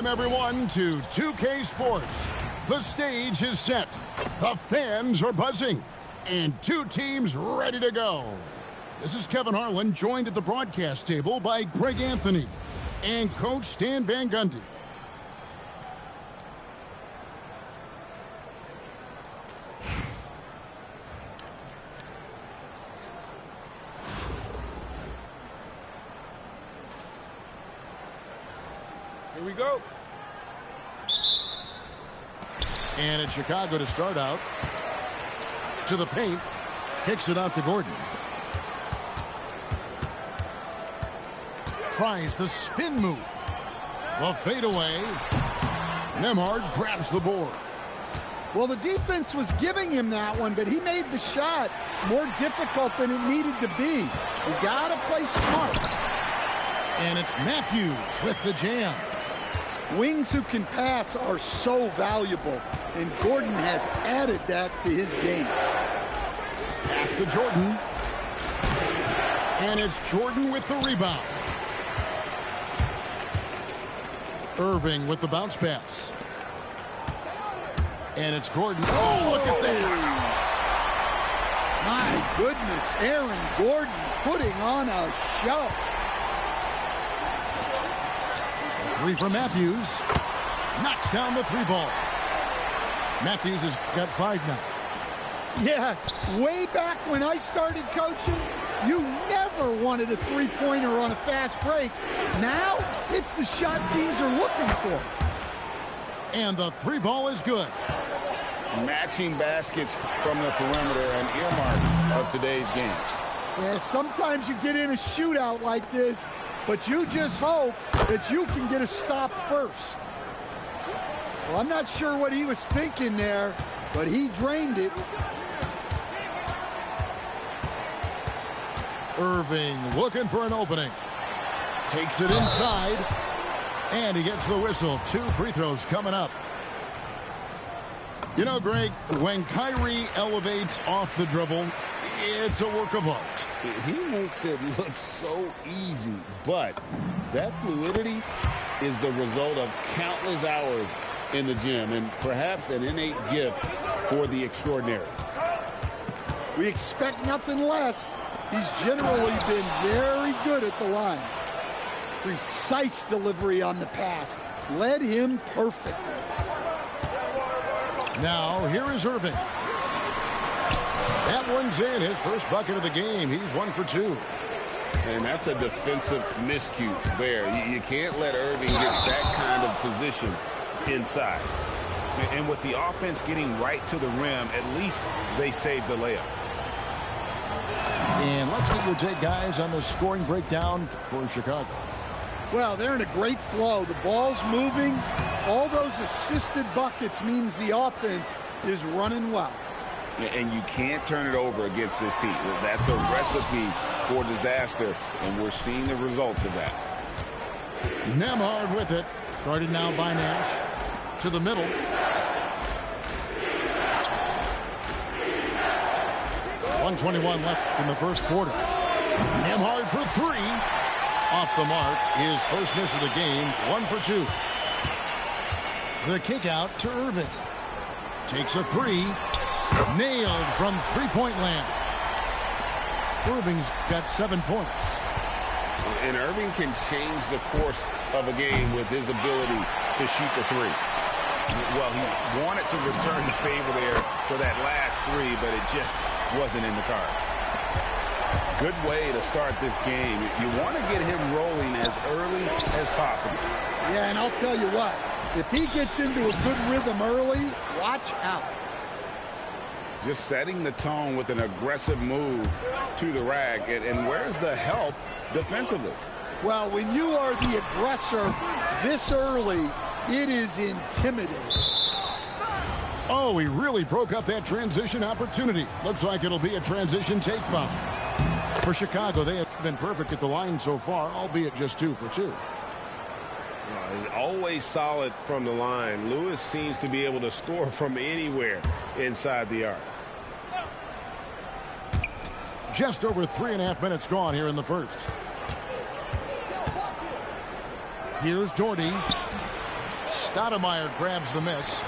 Welcome everyone to 2K Sports. The stage is set, the fans are buzzing, and two teams ready to go. This is Kevin Harlan, joined at the broadcast table by Greg Anthony and Coach Stan Van Gundy. Here we go. And it's Chicago to start out. To the paint. Kicks it out to Gordon. Tries the spin move. The fadeaway. Nembhard grabs the board. Well, the defense was giving him that one, but he made the shot more difficult than it needed to be. You gotta play smart. And it's Matthews with the jam. Wings who can pass are so valuable, and Gordon has added that to his game. Pass to Jordan. And it's Jordan with the rebound. Irving with the bounce pass. And it's Gordon. Oh, look at that. My goodness, Aaron Gordon putting on a show. Three for Matthews. Knocks down the three ball. Matthews has got 5 now. Yeah, way back when I started coaching, you never wanted a three-pointer on a fast break. Now, it's the shot teams are looking for. And the three ball is good. Matching baskets from the perimeter, an earmark of today's game. Yeah, sometimes you get in a shootout like this, but you just hope that you can get a stop first. Well, I'm not sure what he was thinking there, but he drained it. Irving looking for an opening. Takes it inside. And he gets the whistle. 2 free throws coming up. You know, Greg, when Kyrie elevates off the dribble, it's a work of art. He makes it look so easy, but that fluidity is the result of countless hours in the gym and perhaps an innate gift for the extraordinary. We expect nothing less. He's generally been very good at the line. Precise delivery on the pass. Led him perfectly. Now, here is Irving. That one's in. His first bucket of the game. He's 1 for 2. And that's a defensive miscue there. You can't let Irving get that kind of position inside. And with the offense getting right to the rim, at least they saved the layup. And let's get your take, guys, on the scoring breakdown for Chicago. Well, they're in a great flow. The ball's moving. All those assisted buckets means the offense is running well. And you can't turn it over against this team. That's a recipe for disaster, and we're seeing the results of that. Nembhard with it. Guarded now by Nash. To the middle. .121 left in the first quarter. Nembhard for 3. Off the mark. His first miss of the game. 1 for 2. The kick out to Irving. Takes a 3. Nailed from three-point land. Irving's got 7 points. And Irving can change the course of a game with his ability to shoot the 3. Well, he wanted to return the favor there for that last 3, but it just wasn't in the cards. Good way to start this game. You want to get him rolling as early as possible. Yeah, and I'll tell you what. If he gets into a good rhythm early, watch out. Just setting the tone with an aggressive move to the rack. And where's the help defensively? Well, when you are the aggressor this early, it is intimidating. Oh, he really broke up that transition opportunity. Looks like it'll be a transition take foul. For Chicago, they have been perfect at the line so far, albeit just 2 for 2. Always solid from the line. Lewis seems to be able to score from anywhere inside the arc. Just over 3.5 minutes gone here in the first. Here's Doherty. Stoudemire grabs the miss.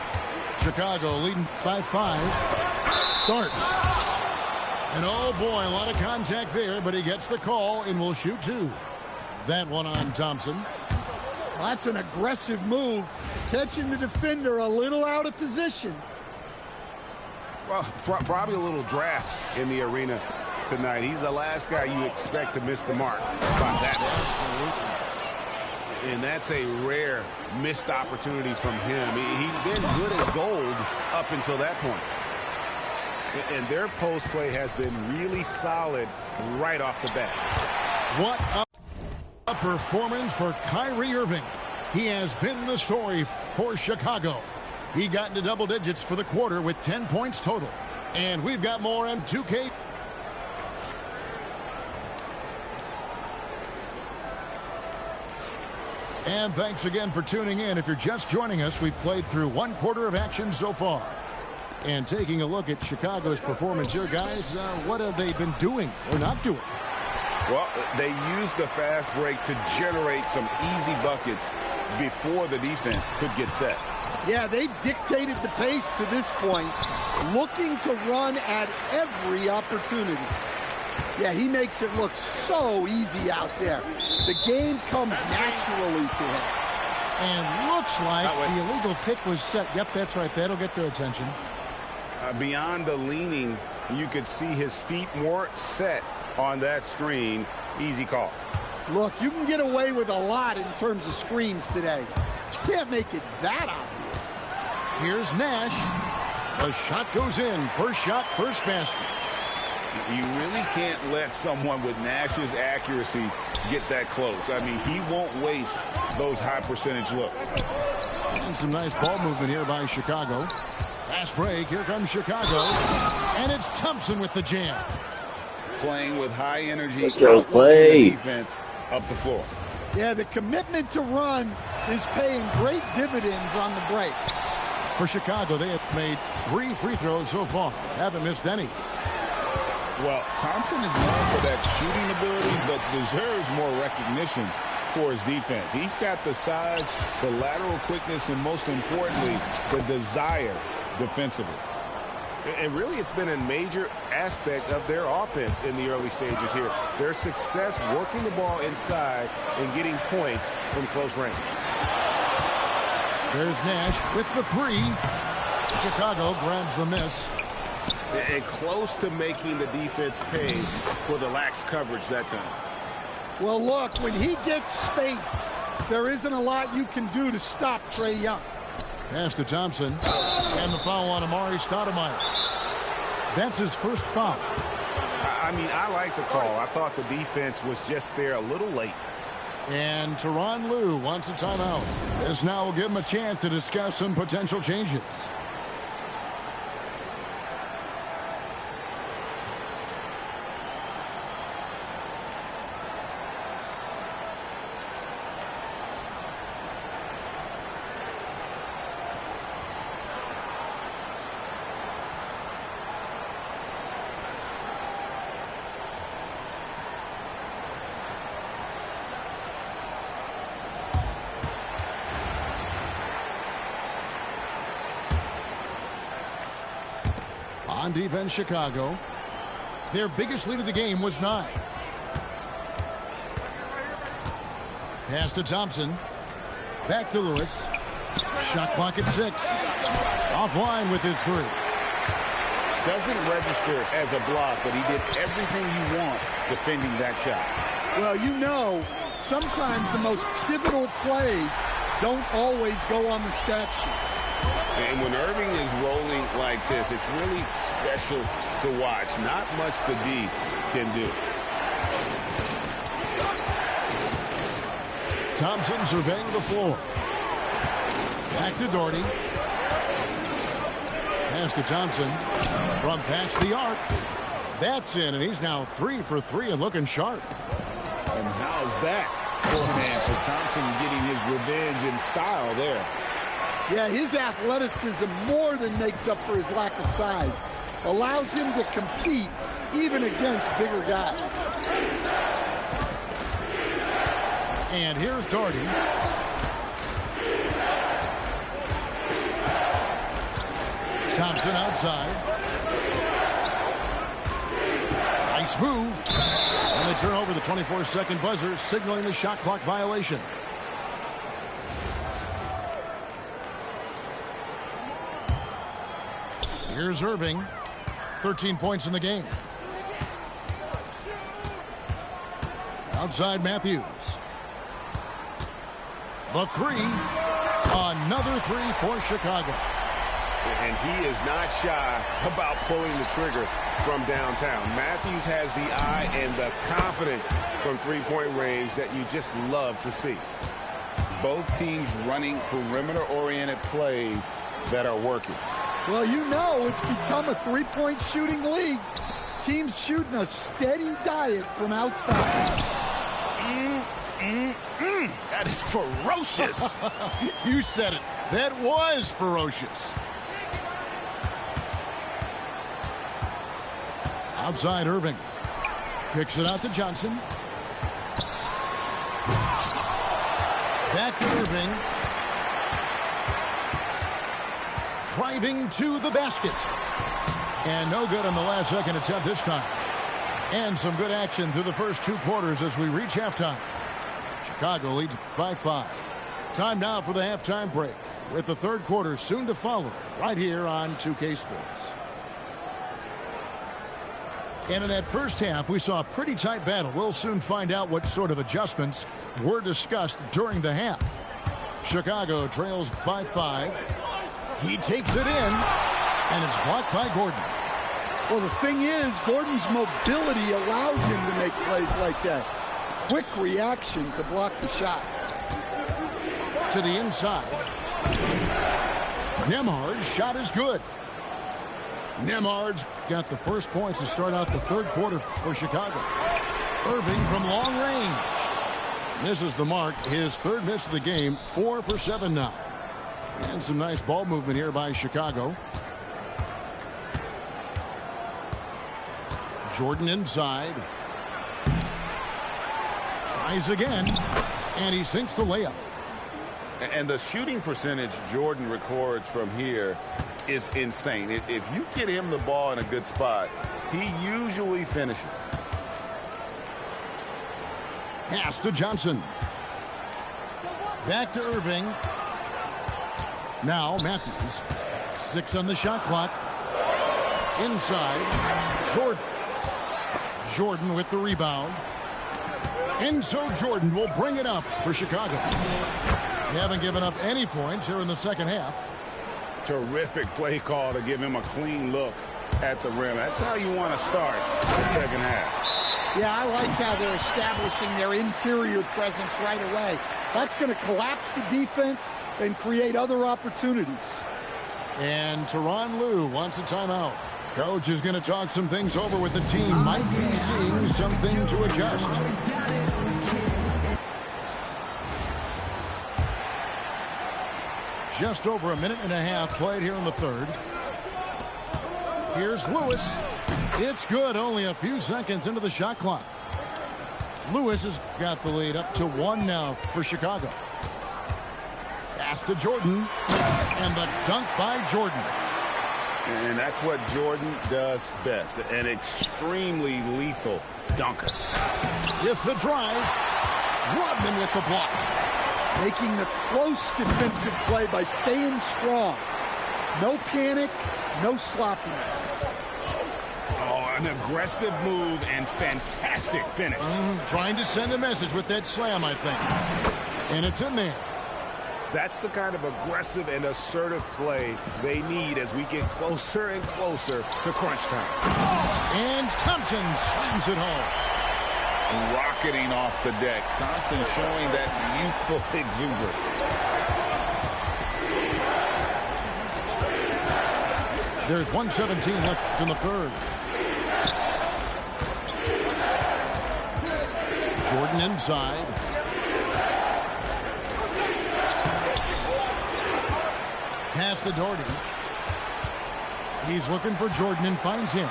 Chicago leading by 5. Starts. And oh boy, a lot of contact there, but he gets the call and will shoot 2. That one on Thompson. Well, that's an aggressive move, catching the defender a little out of position. Well, probably a little draft in the arena tonight. He's the last guy you expect to miss the mark. About that. Absolutely. And that's a rare missed opportunity from him. He'd been good as gold up until that point. And their post play has been really solid right off the bat. What a performance for Kyrie Irving. He has been the story for Chicago. He got into double digits for the quarter with 10 points total. And we've got more on 2K. And thanks again for tuning in. If you're just joining us, we've played through 1 quarter of action so far. And taking a look at Chicago's performance here, guys, what have they been doing or not doing? Well, they used the fast break to generate some easy buckets before the defense could get set. Yeah, they've dictated the pace to this point, looking to run at every opportunity. Yeah, he makes it look so easy out there. The game comes naturally to him. And looks like the illegal pick was set. Yep, that's right. That'll get their attention. Beyond the leaning, you could see his feet more set on that screen. Easy call. Look, you can get away with a lot in terms of screens today. You can't make it that obvious. Here's Nash. The shot goes in. First shot, first basket. You really can't let someone with Nash's accuracy get that close. I mean, he won't waste those high percentage looks. And some nice ball movement here by Chicago. Fast break. Here comes Chicago. And it's Thompson with the jam. Playing with high energy. Let's go play. Defense up the floor. Yeah, the commitment to run is paying great dividends on the break. For Chicago, they have made 3 free throws so far. Haven't missed any. Well, Thompson is known for that shooting ability, but deserves more recognition for his defense. He's got the size, the lateral quickness, and most importantly, the desire defensively. And really, it's been a major aspect of their offense in the early stages here. Their success working the ball inside and getting points from close range. There's Nash with the 3. Chicago grabs the miss. And close to making the defense pay for the lax coverage that time. Well, look, when he gets space, there isn't a lot you can do to stop Trae Young. Pass to Thompson. And the foul on Amari Stoudemire. That's his first foul. I mean, I like the call. I thought the defense was just there a little late. And Tyronn Lue wants a timeout. This now will give him a chance to discuss some potential changes. On defense, Chicago. Their biggest lead of the game was 9. Pass to Thompson. Back to Lewis. Shot clock at 6. Offline with his 3. Doesn't register as a block, but he did everything you want defending that shot. Well, you know, sometimes the most pivotal plays don't always go on the stat sheet. And when Irving is rolling like this, it's really special to watch. Not much the D can do. Thompson surveying the floor. Back to Doherty. Pass to Thompson. From past the arc. That's in, and he's now 3 for 3 and looking sharp. And how's that for an answer? Thompson getting his revenge in style there. Yeah, his athleticism more than makes up for his lack of size. Allows him to compete even against bigger guys. And here's Doherty. Thompson outside. Nice move. And they turn over the 24-second buzzer, signaling the shot clock violation. Here's Irving. 13 points in the game. Outside Matthews. The three. Another three for Chicago. And he is not shy about pulling the trigger from downtown. Matthews has the eye and the confidence from three-point range that you just love to see. Both teams running perimeter-oriented plays that are working. Well, you know it's become a three-point shooting league. Teams shooting a steady diet from outside. That is ferocious. You said it. That was ferocious. Outside Irving. Kicks it out to Johnson. Back to Irving. Driving to the basket. And no good on the last second attempt this time. And some good action through the first two quarters as we reach halftime. Chicago leads by 5. Time now for the halftime break, with the third quarter soon to follow right here on 2K Sports. And in that first half, we saw a pretty tight battle. We'll soon find out what sort of adjustments were discussed during the half. Chicago trails by 5. He takes it in, and it's blocked by Gordon. Well, the thing is, Gordon's mobility allows him to make plays like that. Quick reaction to block the shot. To the inside. Nembhard's shot is good. Nembhard's got the first points to start out the third quarter for Chicago. Irving from long range. Misses the mark. His third miss of the game. 4 for 7 now. And some nice ball movement here by Chicago. Jordan inside. Tries again. And he sinks the layup. And the shooting percentage Jordan records from here is insane. If you get him the ball in a good spot, he usually finishes. Pass to Johnson. Back to Irving. Now Matthews. 6 on the shot clock. Inside. Jordan. Jordan with the rebound. And so Jordan will bring it up for Chicago. They haven't given up any points here in the second half. Terrific play call to give him a clean look at the rim. That's how you want to start the second half. Yeah, I like how they're establishing their interior presence right away. That's going to collapse the defense and create other opportunities. And Tyronn Lue wants a timeout. Coach is going to talk some things over with the team. Might be seeing something to adjust. Just over a minute and a half played here in the third. Here's Lewis. It's good. Only a few seconds into the shot clock. Lewis has got the lead up to 1 now for Chicago. Pass to Jordan. And the dunk by Jordan. And that's what Jordan does best. An extremely lethal dunker. With the drive. Rodman with the block. Making the close defensive play by staying strong. No panic, no sloppiness. Oh, an aggressive move and fantastic finish. Trying to send a message with that slam, I think. And it's in there. That's the kind of aggressive and assertive play they need as we get closer and closer to crunch time. And Thompson slams it home. Rocketing off the deck. Thompson showing that youthful exuberance. There's 1:17 left in the third. Jordan inside. Pass to Doherty. He's looking for Jordan and finds him.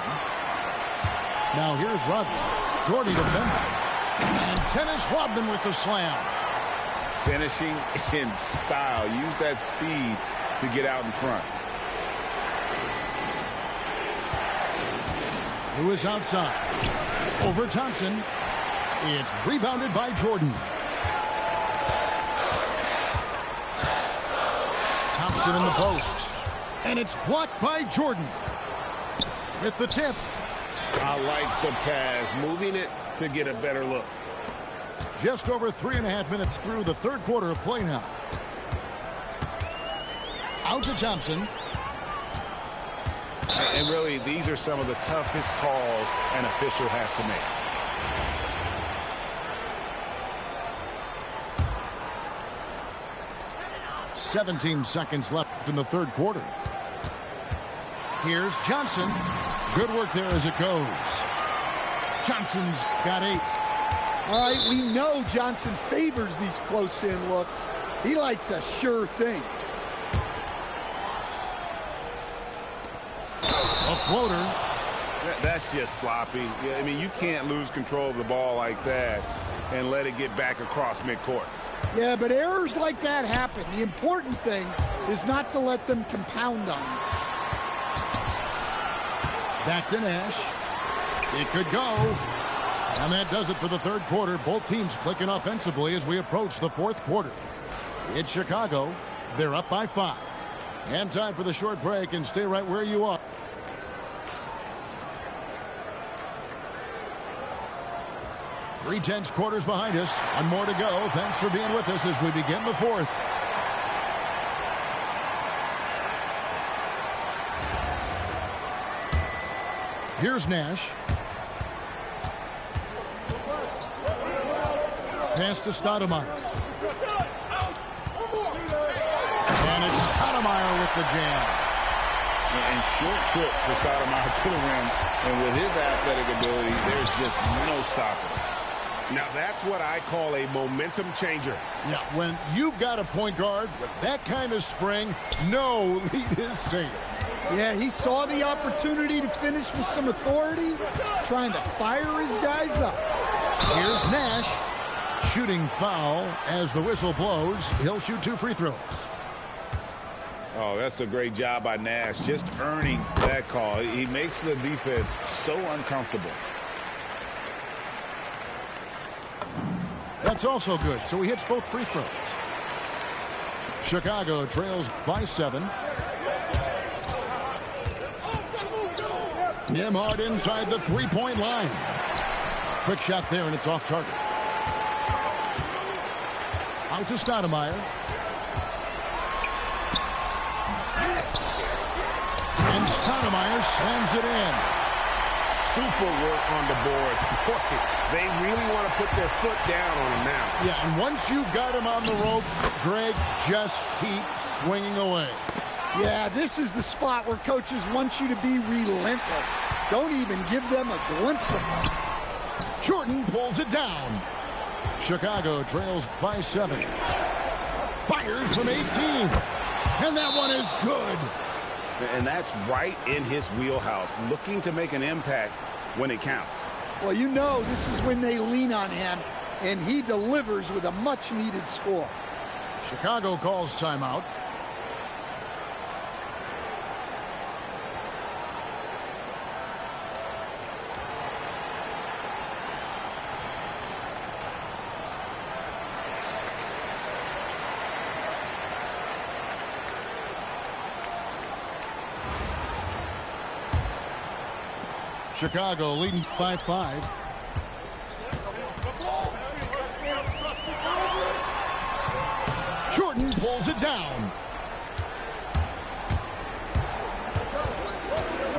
Now here's Rodman. Doherty defending. And Dennis Rodman with the slam. Finishing in style. Use that speed to get out in front. Lewis outside. Over Thompson. It's rebounded by Jordan. Thompson in the post. And it's blocked by Jordan. With the tip. I like the pass. Moving it to get a better look. Just over 3.5 minutes through the third quarter of play now. Out to Thompson. And really, these are some of the toughest calls an official has to make. "17 seconds left in the third quarter. Here's Johnson. Good work there as it goes. Johnson's got 8. All right, we know Johnson favors these close-in looks. He likes a sure thing. A floater. That's just sloppy. I mean, you can't lose control of the ball like that and let it get back across midcourt. Yeah, but errors like that happen. The important thing is not to let them compound on you. Back to Nash. It could go. And that does it for the third quarter. Both teams clicking offensively as we approach the fourth quarter. It's Chicago. They're up by 5. And time for the short break, and stay right where you are. Three-tenths quarters behind us. One more to go. Thanks for being with us as we begin the fourth. Here's Nash. Pass to Stoudemire. And it's Stoudemire with the jam. And short trip for Stoudemire to the rim. And with his athletic ability, there's just no stopping. Now, that's what I call a momentum changer. Yeah, when you've got a point guard with that kind of spring, no lead is safe. Yeah, he saw the opportunity to finish with some authority, trying to fire his guys up. Here's Nash. Shooting foul as the whistle blows. He'll shoot 2 free throws. Oh, that's a great job by Nash, just earning that call. He makes the defense so uncomfortable. That's also good, so he hits both free throws. Chicago trails by 7. Nembhard inside the three-point line. Quick shot there, and it's off target. Out to Stoudemire. And Stoudemire slams it in. Super work on the boards. Boy, they really want to put their foot down on him now. Yeah, and once you've got him on the ropes, Greg, just keep swinging away. Yeah, this is the spot where coaches want you to be relentless. Don't even give them a glimpse of it. Jordan pulls it down. Chicago trails by 7. Fires from 18. And that one is good. And that's right in his wheelhouse, looking to make an impact when it counts. Well, you know this is when they lean on him, and he delivers with a much-needed score. Chicago calls timeout. Chicago leading by 5. Jordan pulls it down.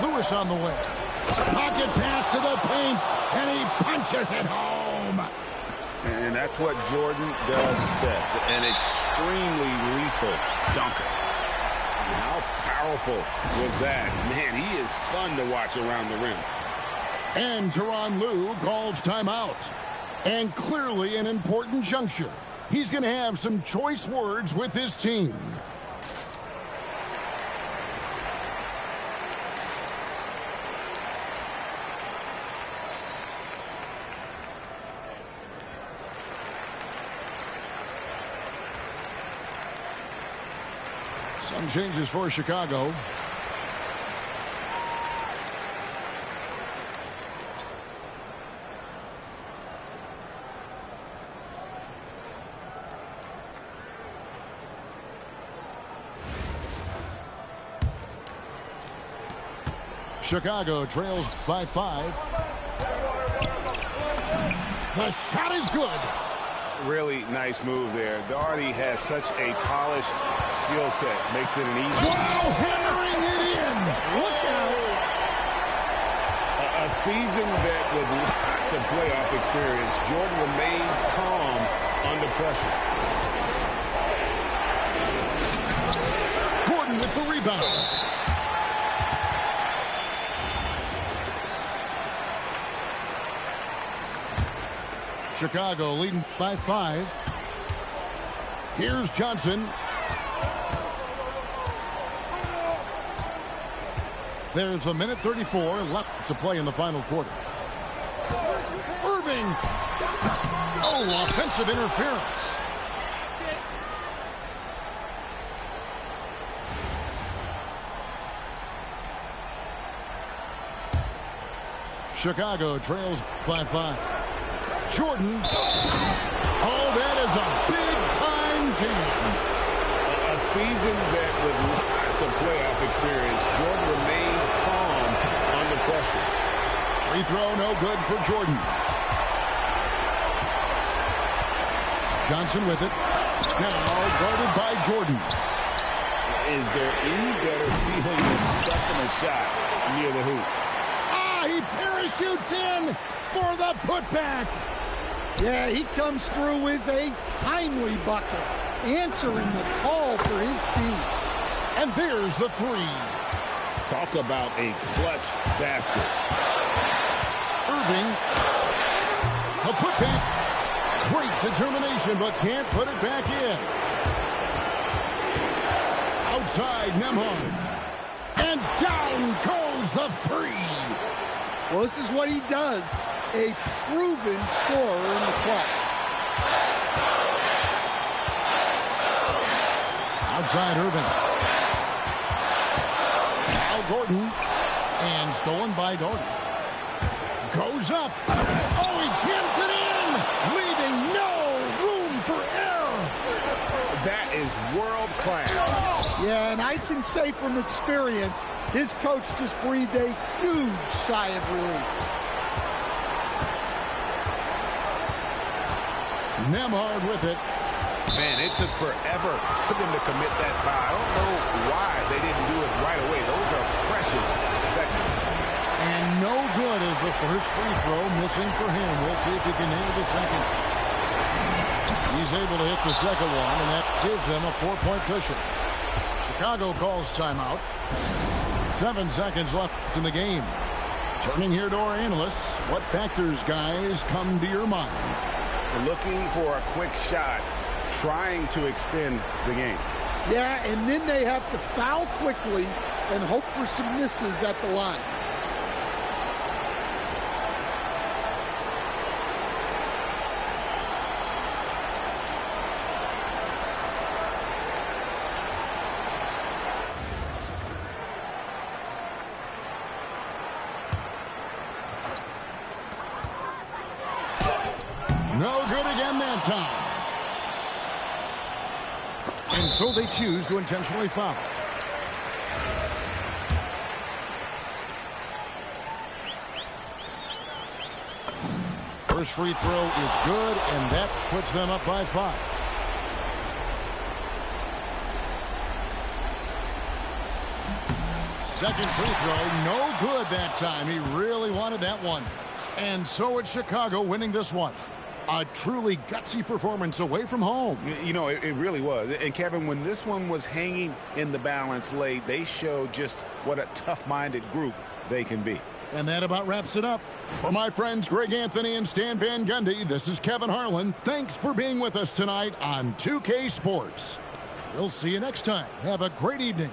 Lewis on the way. Pocket pass to the paint, and he punches it home. And that's what Jordan does best, an extremely lethal dunker. How powerful was that? Man, he is fun to watch around the rim. And Tyronn Lue calls timeout. And clearly an important juncture. He's going to have some choice words with his team. Some changes for Chicago. Chicago trails by 5. The shot is good. Really nice move there. Doherty has such a polished skill set. Makes it an easy. Wow, hammering it in. Look out. A seasoned vet with lots of playoff experience, Jordan remains calm under pressure. Gordon with the rebound. Chicago leading by 5. Here's Johnson. There's a minute 34 left to play in the final quarter. Irving. Oh, offensive interference. Chicago trails by 5. Jordan. Oh, that is a big-time jam. A seasoned vet with lots of playoff experience, Jordan remains calm under pressure. Free throw no good for Jordan. Johnson with it. Now guarded by Jordan. Is there any better feeling than stuffing a shot near the hoop? Ah, he parachutes in for the putback. Yeah, he comes through with a timely bucket, answering the call for his team. And there's the 3. Talk about a clutch basket. Irving. The putback. Great determination, but can't put it back in. Outside Nembhard. And down goes the 3. Well, this is what he does. A proven scorer in the clutch. Outside Irving. Now Gordon. And stolen by Doherty. Goes up. Oh, he jams it in. Leaving no room for error. That is world class. Yeah, and I can say from experience, his coach just breathed a huge sigh of relief. Nembhard with it. Man, it took forever for them to commit that foul. I don't know why they didn't do it right away. Those are precious seconds. And no good is the first free throw missing for him. We'll see if he can nail the second. He's able to hit the second one, and that gives them a 4-point cushion. Chicago calls timeout. 7 seconds left in the game. Turning here to our analysts. What factors, guys, come to your mind? Looking for a quick shot, trying to extend the game. Yeah, and then they have to foul quickly and hope for some misses at the line. No good again that time. And so they choose to intentionally foul. First free throw is good, and that puts them up by 5. Second free throw, no good that time. He really wanted that one. And so it's Chicago winning this one. A truly gutsy performance away from home. You know, it really was. And Kevin, when this one was hanging in the balance late, they showed just what a tough-minded group they can be. And that about wraps it up. For my friends Greg Anthony and Stan Van Gundy, this is Kevin Harlan. Thanks for being with us tonight on 2K Sports. We'll see you next time. Have a great evening.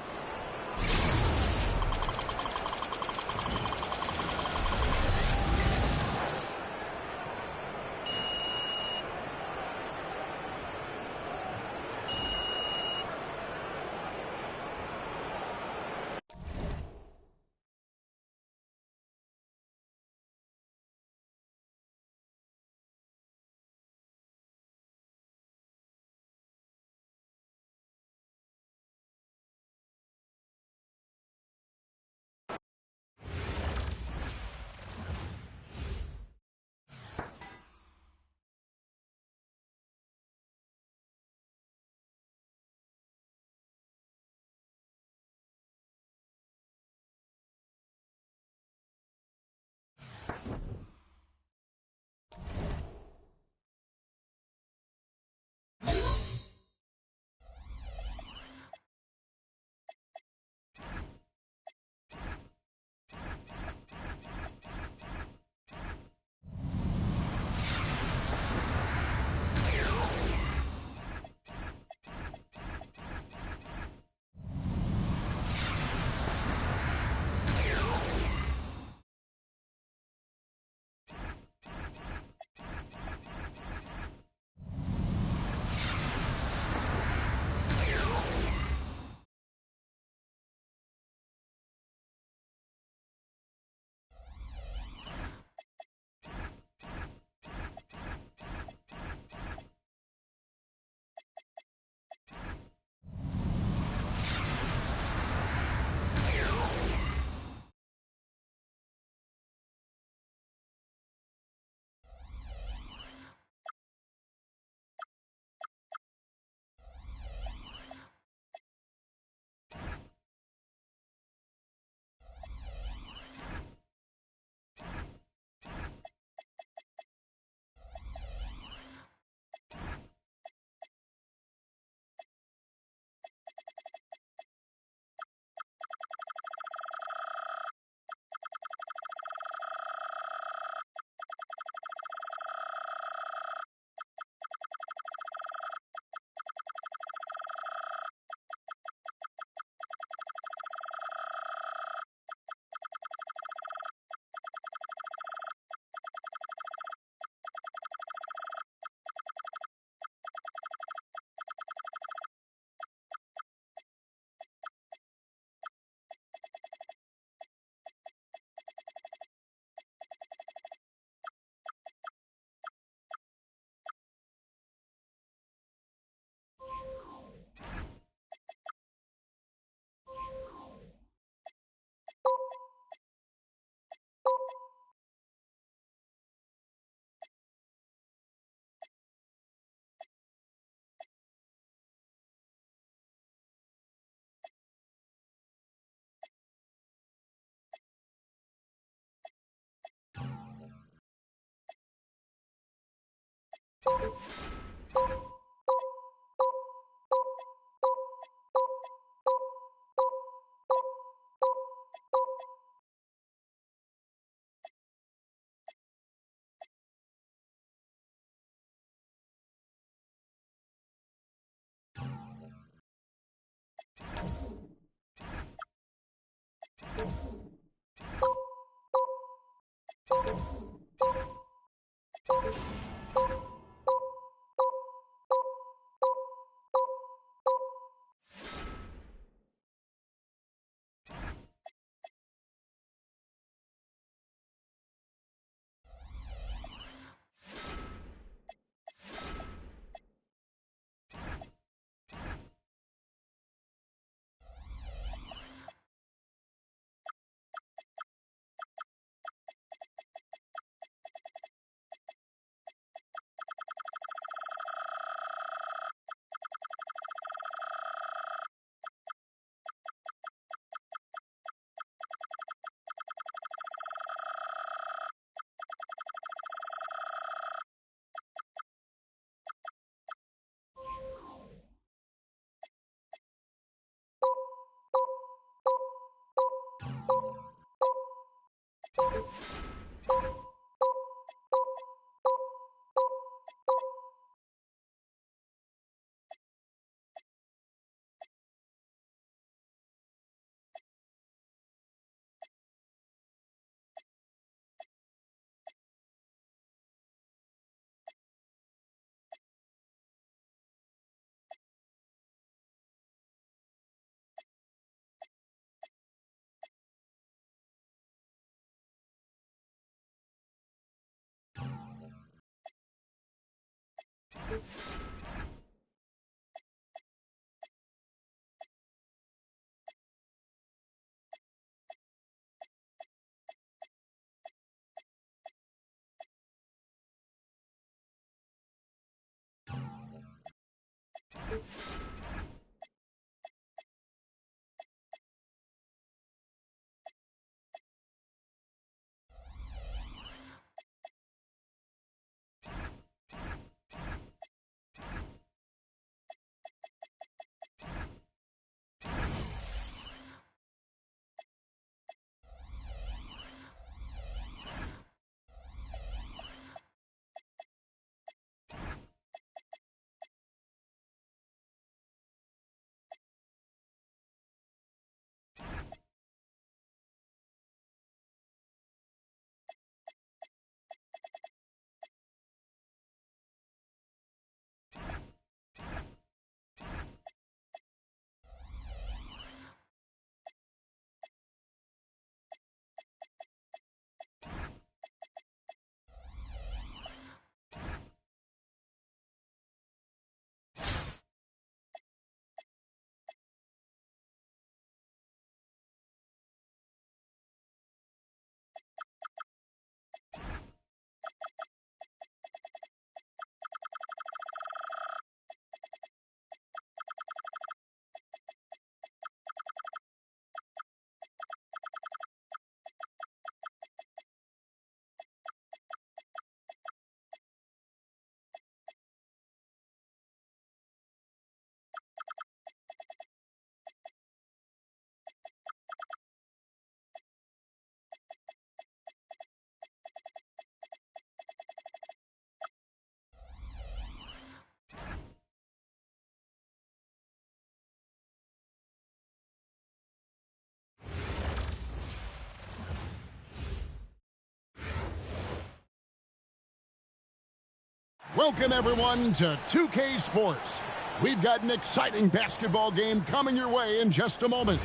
Welcome, everyone, to 2K Sports. We've got an exciting basketball game coming your way in just a moment.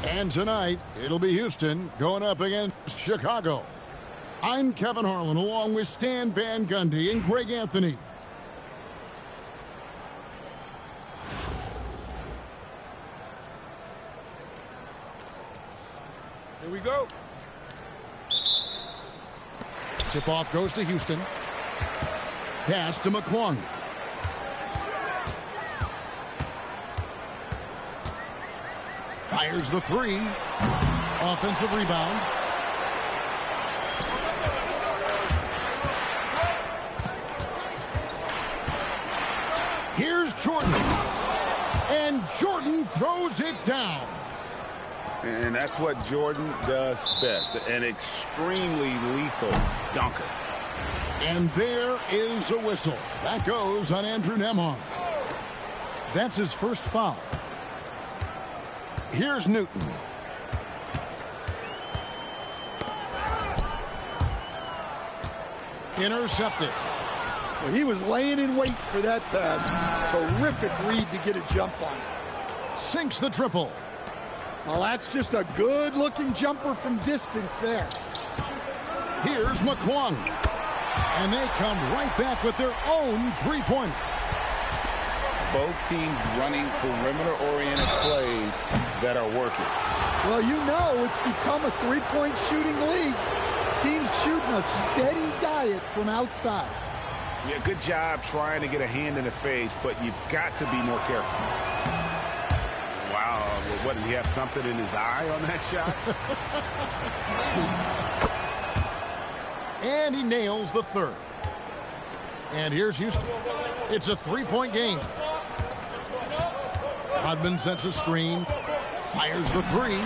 And tonight, it'll be Houston going up against Chicago. I'm Kevin Harlan, along with Stan Van Gundy and Greg Anthony. Here we go. Tip-off goes to Houston. Pass to McClung. Fires the three. Offensive rebound. Jordan. And Jordan throws it down. And that's what Jordan does best, an extremely lethal dunker. And there is a whistle. That goes on Andrew Nembhard. That's his first foul. Here's Newton. Intercepted. Well, he was laying in wait for that pass. Terrific read to get a jump on it. Sinks the triple. Well, that's just a good-looking jumper from distance there. Here's McClung. And they come right back with their own three-pointer. Both teams running perimeter-oriented plays that are working. Well, you know it's become a three-point shooting league. Teams shooting a steady diet from outside. Yeah, good job trying to get a hand in the face, but you've got to be more careful. Wow, what, did he have something in his eye on that shot? And he nails the third. And here's Houston. It's a three-point game. Rodman sets a screen, fires the three,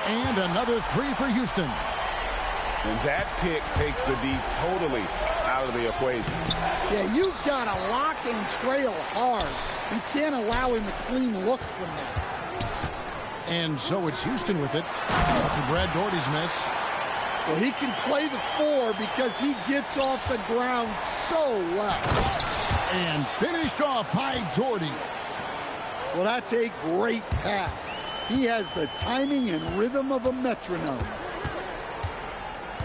and another three for Houston. And that pick takes the D totally out of the equation. Yeah, you've got to lock and trail hard. You can't allow him a clean look from that. And so it's Houston with it after Brad Daugherty's miss. Well, he can play the four because he gets off the ground so well. And finished off by Daugherty. Well, that's a great pass. He has the timing and rhythm of a metronome.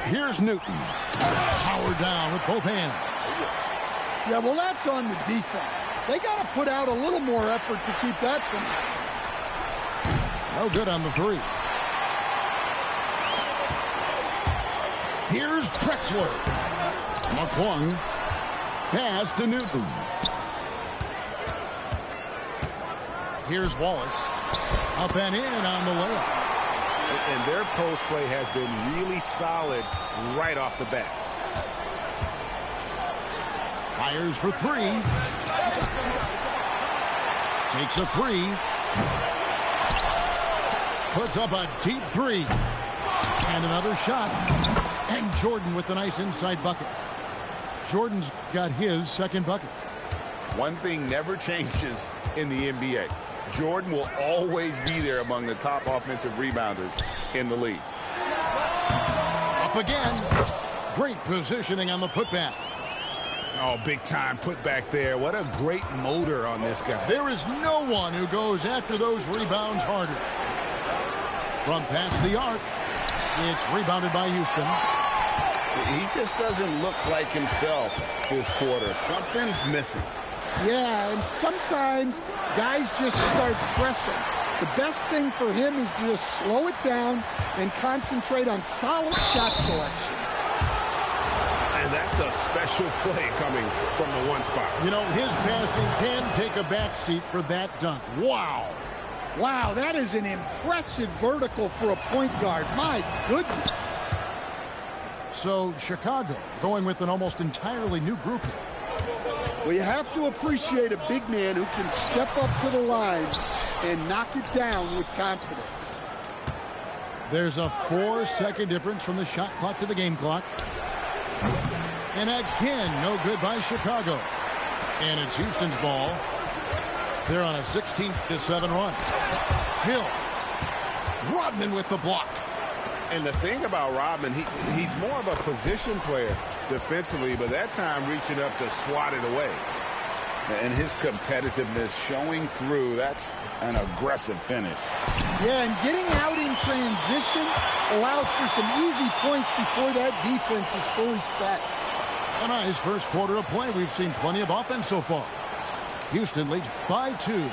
Here's Newton. Power down with both hands. Yeah, well, that's on the defense. They got to put out a little more effort to keep that from him. No good on the three. Here's Drexler. McClung. Pass to Newton. Here's Wallace. Up and in on the layup. And their post play has been really solid right off the bat. Fires for three. Takes a three. Puts up a deep three. And another shot. And Jordan with the nice inside bucket. Jordan's got his second bucket. One thing never changes in the NBA. Jordan will always be there among the top offensive rebounders in the league. Up again. Great positioning on the putback. Oh, big time putback there. What a great motor on this guy. There is no one who goes after those rebounds harder. From past the arc, it's rebounded by Houston. He just doesn't look like himself this quarter. Something's missing. Yeah, and sometimes guys just start pressing. The best thing for him is to just slow it down and concentrate on solid shot selection. And that's a special play coming from the one spot. You know, his passing can take a backseat for that dunk. Wow. Wow, that is an impressive vertical for a point guard. My goodness. So Chicago going with an almost entirely new group here. Well, you have to appreciate a big man who can step up to the line and knock it down with confidence. There's a 4-second difference from the shot clock to the game clock. And again, no good by Chicago. And it's Houston's ball. They're on a 16-7 run. Hill. Rodman with the block. And the thing about Rodman, he's more of a position player defensively, but that time reaching up to swat it away. And his competitiveness showing through. That's an aggressive finish. Yeah, and getting out in transition allows for some easy points before that defense is fully set. A nice first quarter of play. We've seen plenty of offense so far. Houston leads by 2.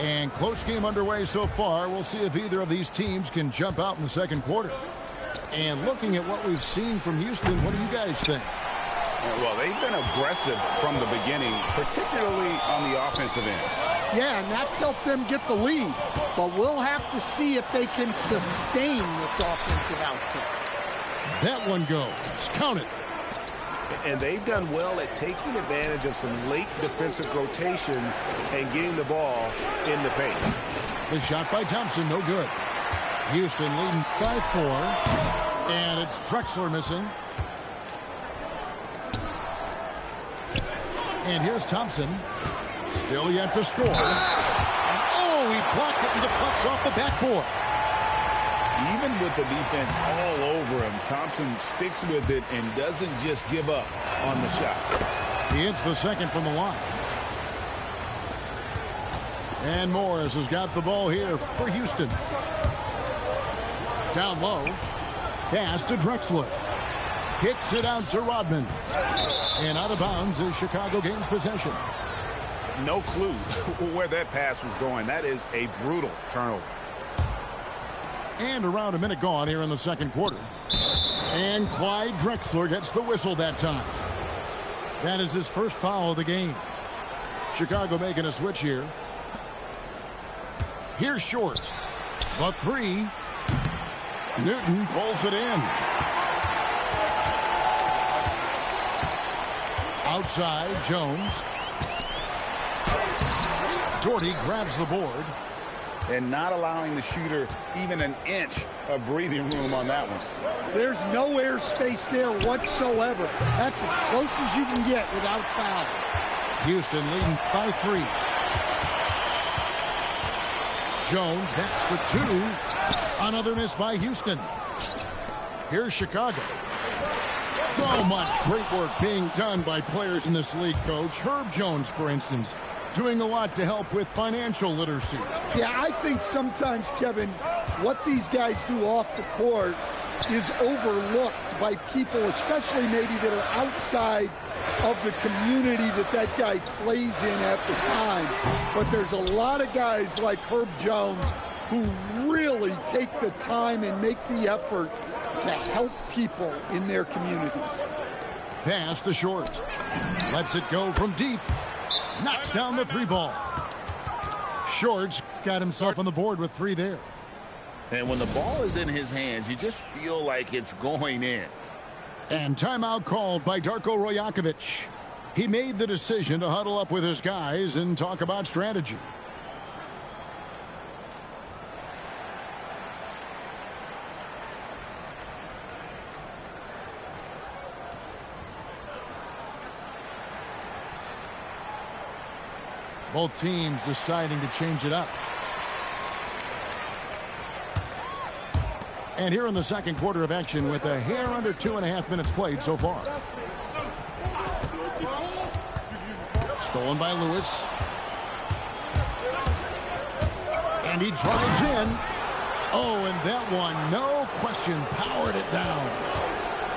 And close game underway so far. We'll see if either of these teams can jump out in the second quarter. And looking at what we've seen from Houston, what do you guys think? Well, they've been aggressive from the beginning, particularly on the offensive end. Yeah, and that's helped them get the lead. But we'll have to see if they can sustain this offensive output. That one goes. Count it. And they've done well at taking advantage of some late defensive rotations and getting the ball in the paint. The shot by Thompson, no good. Houston leading by 4. And it's Drexler missing. And here's Thompson. Still yet to score. And oh, he blocked it and deflects off the backboard. Even with the defense all over him, Thompson sticks with it and doesn't just give up on the shot. He hits the second from the line. And Morris has got the ball here for Houston. Down low. Pass to Drexler. Kicks it out to Rodman. And out of bounds as Chicago gains possession. No clue where that pass was going. That is a brutal turnover. And around a minute gone here in the second quarter. And Clyde Drexler gets the whistle that time. That is his first foul of the game. Chicago making a switch here. Here's Short. The 3. Newton pulls it in. Outside, Jones. Doherty grabs the board. And not allowing the shooter even an inch of breathing room on that one. There's no air space there whatsoever. That's as close as you can get without foul. Houston leading by 3. Jones hits for 2. Another miss by Houston. Here's Chicago. So much great work being done by players in this league, Coach. Herb Jones, for instance, doing a lot to help with financial literacy. Yeah, I think sometimes, Kevin, what these guys do off the court is overlooked by people, especially maybe that are outside of the community that guy plays in at the time. But there's a lot of guys like Herb Jones who really take the time and make the effort to help people in their communities. Pass to Short. Lets it go from deep. Knocks down the 3 ball. Short's got himself on the board with 3 there. And when the ball is in his hands, you just feel like it's going in. And timeout called by Darko Rajakovic. He made the decision to huddle up with his guys and talk about strategy. Both teams deciding to change it up. And here in the second quarter of action with a hair under 2.5 minutes played so far. Stolen by Lewis. And he drives in. Oh, and that one, no question, powered it down.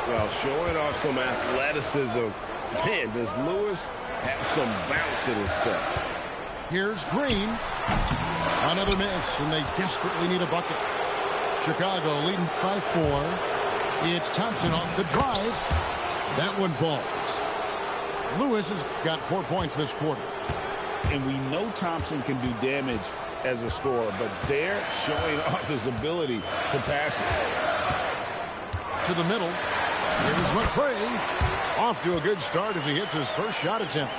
Well, showing off some athleticism. Man, does Lewis have some bounce in his step. Here's Green. Another miss, and they desperately need a bucket. Chicago leading by 4. It's Thompson off the drive. That one falls. Lewis has got 4 points this quarter. And we know Thompson can do damage as a scorer, but they're showing off his ability to pass it. To the middle. Here's McCray. Off to a good start as he hits his first shot attempt.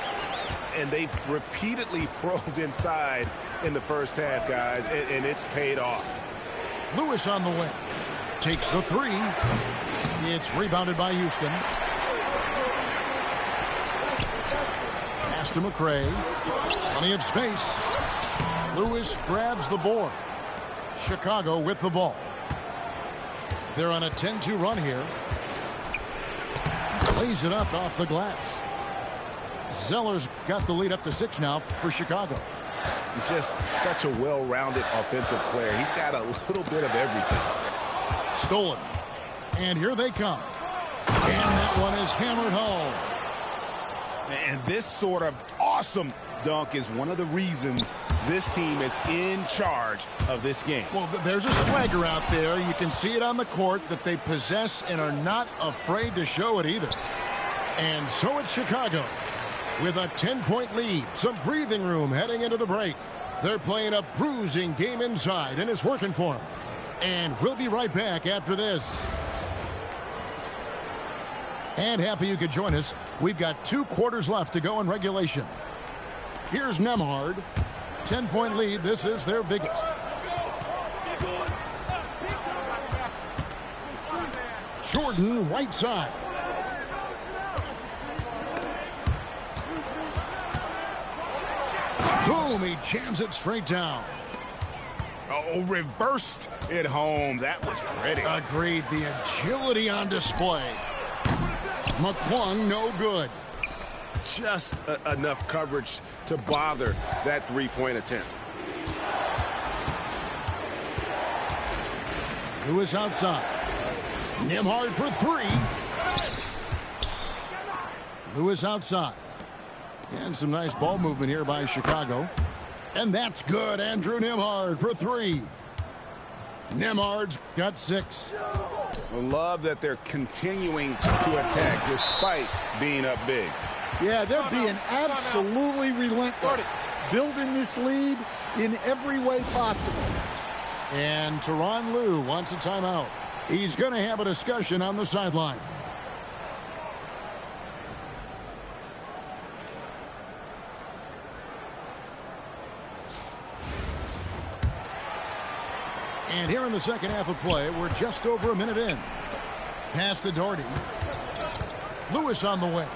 And they've repeatedly probed inside in the first half, guys, and it's paid off. Lewis on the wing. Takes the 3. It's rebounded by Houston. Pass to McCray. Plenty of space. Lewis grabs the board. Chicago with the ball. They're on a 10-2 run here. Lays it up off the glass. Zeller's got the lead up to 6 now for Chicago. He's just such a well-rounded offensive player. He's got a little bit of everything. Stolen. And here they come. And that one is hammered home. And this sort of awesome dunk is one of the reasons this team is in charge of this game. Well, there's a swagger out there. You can see it on the court that they possess and are not afraid to show it either. And so it's Chicago with a 10-point lead. Some breathing room heading into the break. They're playing a bruising game inside, and it's working for them. And we'll be right back after this. And happy you could join us. We've got 2 quarters left to go in regulation. Here's Nembhard. 10-point lead. This is their biggest. Jordan, right side. Boom, he jams it straight down. Oh, reversed it home. That was pretty. Agreed. The agility on display. McClung, no good. Just enough coverage to bother that 3-point attempt. Lewis outside. Nembhard for 3. Lewis outside. And some nice ball movement here by Chicago. And that's good. Andrew Nembhard for 3. Nembhard's got 6. I love that they're continuing to attack despite being up big. Yeah, they're being absolutely relentless. Building this lead in every way possible. And Tyronn Lue wants a timeout. He's going to have a discussion on the sideline. And here in the second half of play, we're just over a minute in. Pass to Doherty. Lewis on the way.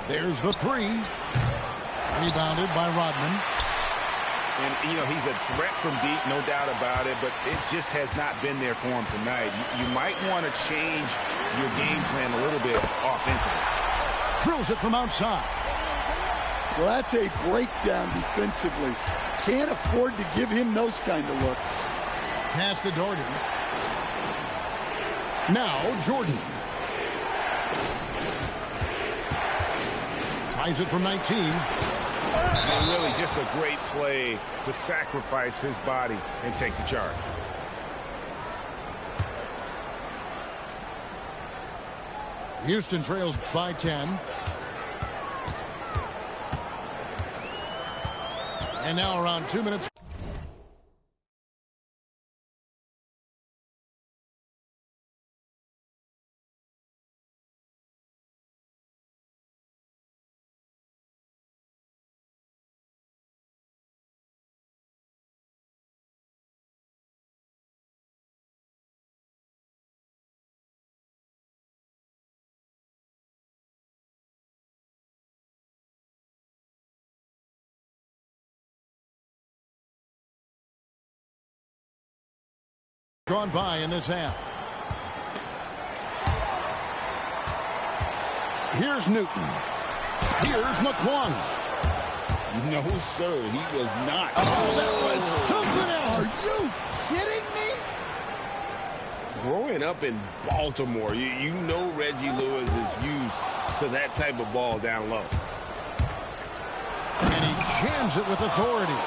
There's the 3. Rebounded by Rodman. And, you know, he's a threat from deep, no doubt about it, but it just has not been there for him tonight. You might want to change your game plan a little bit offensively. Drills it from outside. Well, that's a breakdown defensively. Can't afford to give him those kind of looks. Pass to Doherty. Now Jordan. Tries it from 19. And really just a great play to sacrifice his body and take the charge. Houston trails by 10. And now around 2 minutes. Gone by in this half. Here's Newton. Here's McClung. No, sir, he was not. Oh, that was something else. Are you kidding me? Growing up in Baltimore, you know Reggie Lewis is used to that type of ball down low. And he jams it with authority.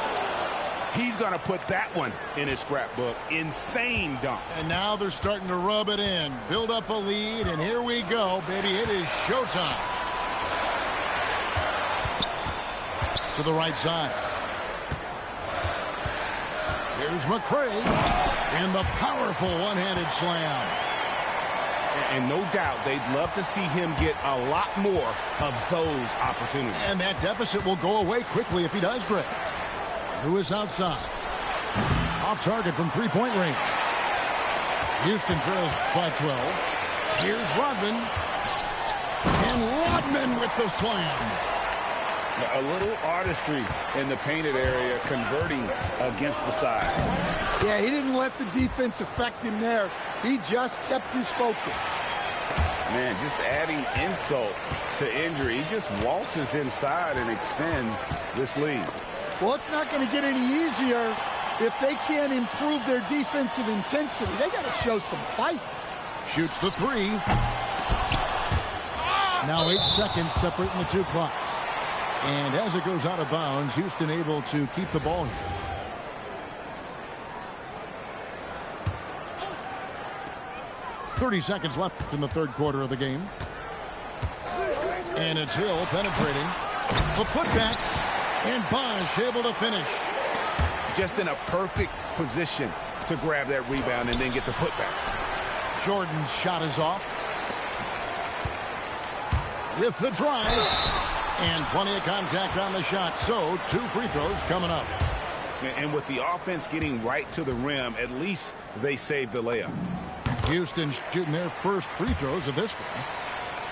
He's going to put that one in his scrapbook. Insane dunk. And now they're starting to rub it in. Build up a lead, and here we go, baby. It is showtime. To the right side. Here's McCray. And the powerful one-handed slam. And no doubt they'd love to see him get a lot more of those opportunities. And that deficit will go away quickly if he does, Greg. Lewis outside. Off target from 3-point range. Houston trails by 12. Here's Rodman. And Rodman with the slam. A little artistry in the painted area, converting against the side. Yeah, he didn't let the defense affect him there. He just kept his focus. Man, just adding insult to injury. He just waltzes inside and extends this lead. Well, it's not going to get any easier if they can't improve their defensive intensity. They got to show some fight. Shoots the 3. Now 8 seconds separating the 2 clocks. And as it goes out of bounds, Houston able to keep the ball here. .30 seconds left in the third quarter of the game. And it's Hill penetrating. A putback. And Bosch able to finish. Just in a perfect position to grab that rebound and then get the putback. Jordan's shot is off. with the drive. And plenty of contact on the shot. So 2 free throws coming up. And with the offense getting right to the rim, at least they saved the layup. Houston shooting their first free throws of this one.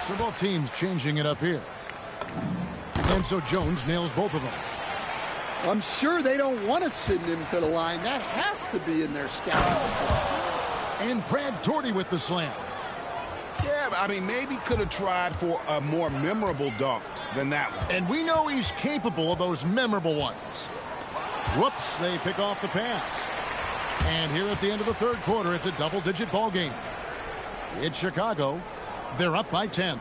So both teams changing it up here. And so Jones nails both of them. I'm sure they don't want to send him to the line. That has to be in their scouting. And Brad Daugherty with the slam. Yeah, I mean, maybe could have tried for a more memorable dunk than that one. And we know he's capable of those memorable ones. Whoops, they pick off the pass. And here at the end of the third quarter, it's a double-digit ball game. It's Chicago. They're up by 10.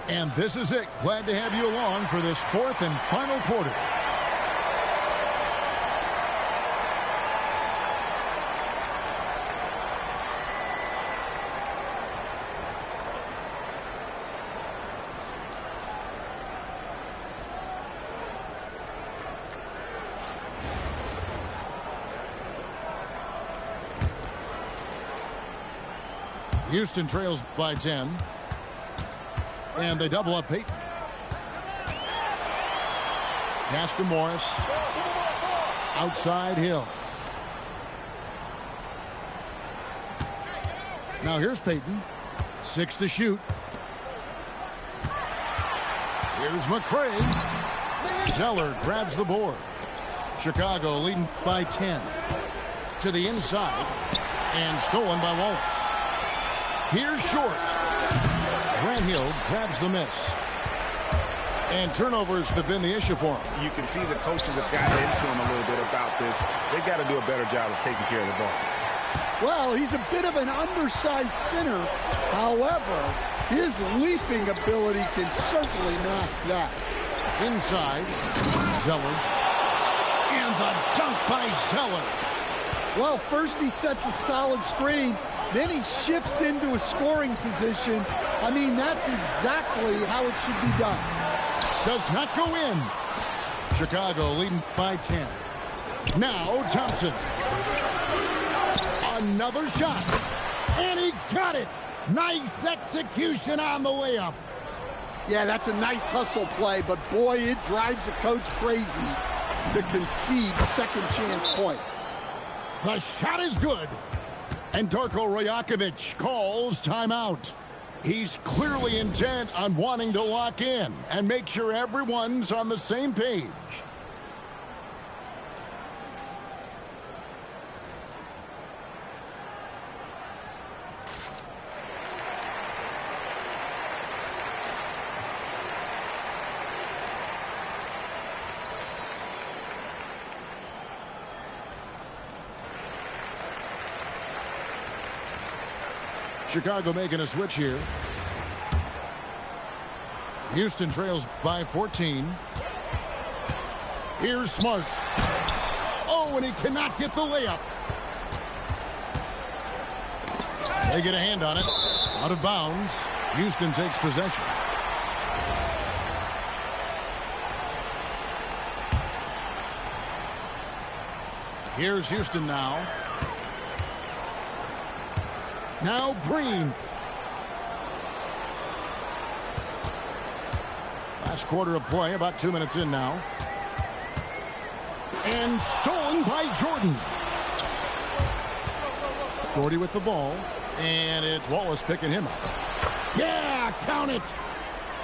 And this is it. Glad to have you along for this fourth and final quarter. Houston trails by 10. And they double up Peyton. Pass to Morris. Outside Hill. Now here's Peyton. 6 to shoot. Here's McCray. Zeller grabs the board. Chicago leading by 10. To the inside. And stolen by Wallace. Here's Short. Grant Hill grabs the miss. And turnovers have been the issue for him. You can see the coaches have gotten into him a little bit about this. They've got to do a better job of taking care of the ball. Well, he's a bit of an undersized center. However, his leaping ability can certainly mask that. Inside, Zeller. And the dunk by Zeller. Well, first he sets a solid screen. Then he shifts into a scoring position. I mean, that's exactly how it should be done. Does not go in. Chicago leading by 10. Now Thompson. Another shot. And he got it. Nice execution on the layup. Yeah, that's a nice hustle play, but boy, it drives a coach crazy to concede second chance points. The shot is good. And Darko Rajakovic calls timeout. He's clearly intent on wanting to lock in and make sure everyone's on the same page. Chicago making a switch here. Houston trails by 14. Here's Smart. Oh, and he cannot get the layup. They get a hand on it. Out of bounds. Houston takes possession. Here's Houston now. Now Green. Last quarter of play, about 2 minutes in now. And stolen by Jordan. Daugherty with the ball. And it's Wallace picking him up. Yeah, count it.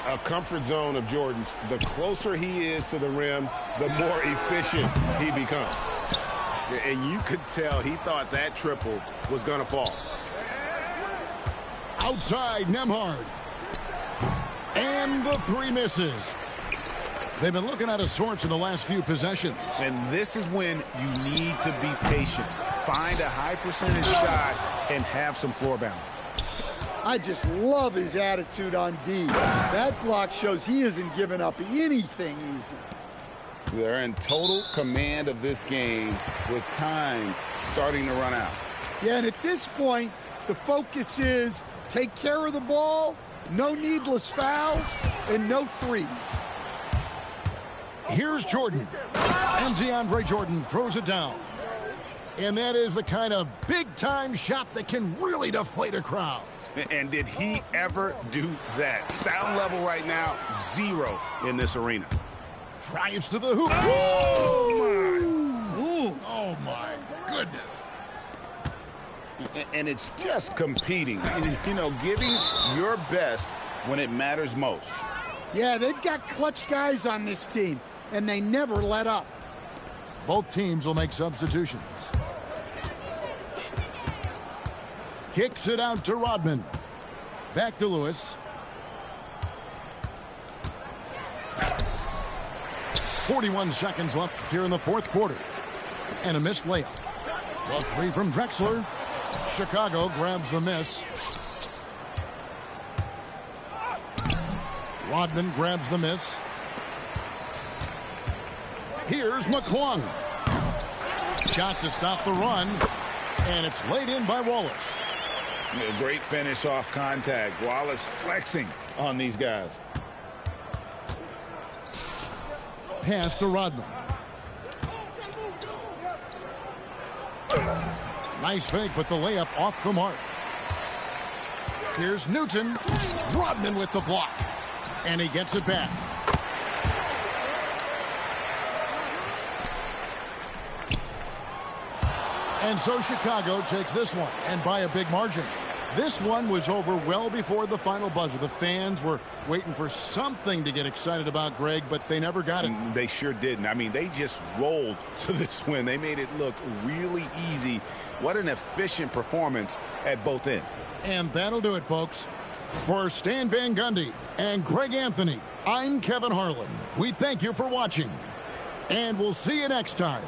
A comfort zone of Jordan's. The closer he is to the rim, the more efficient he becomes. And you could tell he thought that triple was going to fall. Outside, Nembhard. And the three misses. They've been looking out of sorts in the last few possessions. And this is when you need to be patient. Find a high percentage shot and have some floor balance. I just love his attitude on D. That block shows he isn't giving up anything easy. They're in total command of this game with time starting to run out. Yeah, and at this point, the focus is take care of the ball, no needless fouls, and no threes. Here's Jordan. And DeAndre Jordan throws it down. And that is the kind of big-time shot that can really deflate a crowd. And did he ever do that? Sound level right now, 0 in this arena. Drives to the hoop. Oh, my. Ooh. Oh, my goodness. And it's just competing, you know, giving your best when it matters most. Yeah, they've got clutch guys on this team, and they never let up. Both teams will make substitutions. Kicks it out to Rodman. Back to Lewis. 41 seconds left here in the fourth quarter. And a missed layup. A three from Drexler. Chicago grabs the miss. Rodman grabs the miss. Here's McClung. Shot to stop the run. And it's laid in by Wallace. A great finish off contact. Wallace flexing on these guys. Pass to Rodman. Nice fake, but the layup off the mark. Here's Newton. Rodman with the block. And he gets it back. And so Chicago takes this one, and by a big margin. This one was over well before the final buzzer. The fans were waiting for something to get excited about, Greg, but they never got it. They sure didn't. I mean, they just rolled to this win. They made it look really easy. What an efficient performance at both ends. And that'll do it, folks. For Stan Van Gundy and Greg Anthony, I'm Kevin Harlan. We thank you for watching, and we'll see you next time.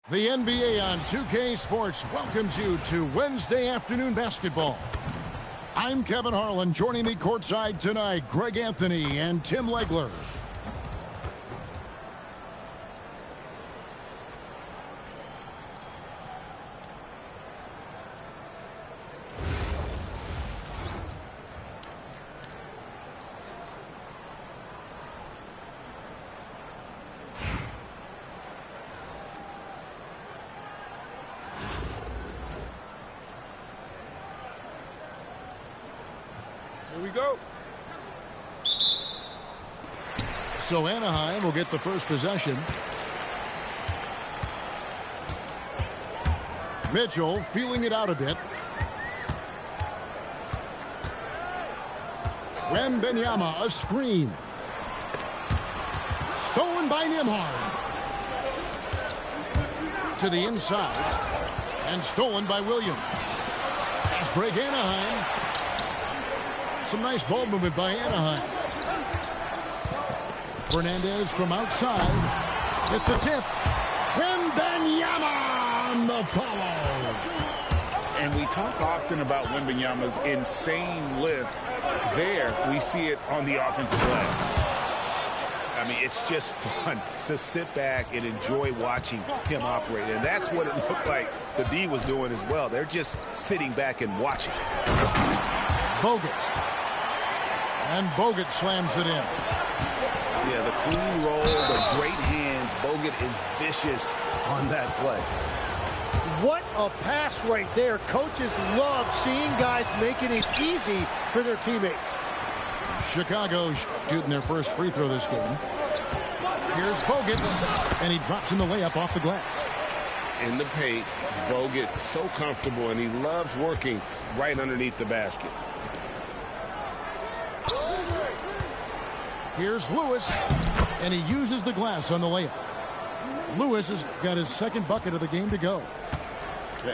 The NBA on 2K Sports welcomes you to Wednesday afternoon basketball. I'm Kevin Harlan. Joining me courtside tonight, Greg Anthony and Tim Legler. Here we go. So Anaheim will get the first possession. Mitchell feeling it out a bit. Wembanyama, a screen. Stolen by Nembhard. To the inside. And stolen by Williams. Pass break Anaheim. Some nice ball movement by Anaheim. Fernandez from outside. At the tip. Wembanyama on the follow. And we talk often about Wembanyama's insane lift. There, we see it on the offensive glass. I mean, it's just fun to sit back and enjoy watching him operate. And that's what it looked like the D was doing as well. They're just sitting back and watching. Bogut. And Bogut slams it in. Yeah, the clean roll, the great hands. Bogut is vicious on that play. What a pass right there. Coaches love seeing guys making it easy for their teammates. Chicago shooting their first free throw this game. Here's Bogut, and he drops in the layup off the glass. In the paint, Bogut so comfortable, and he loves working right underneath the basket. Here's Lewis, and he uses the glass on the layup. Lewis has got his second bucket of the game to go.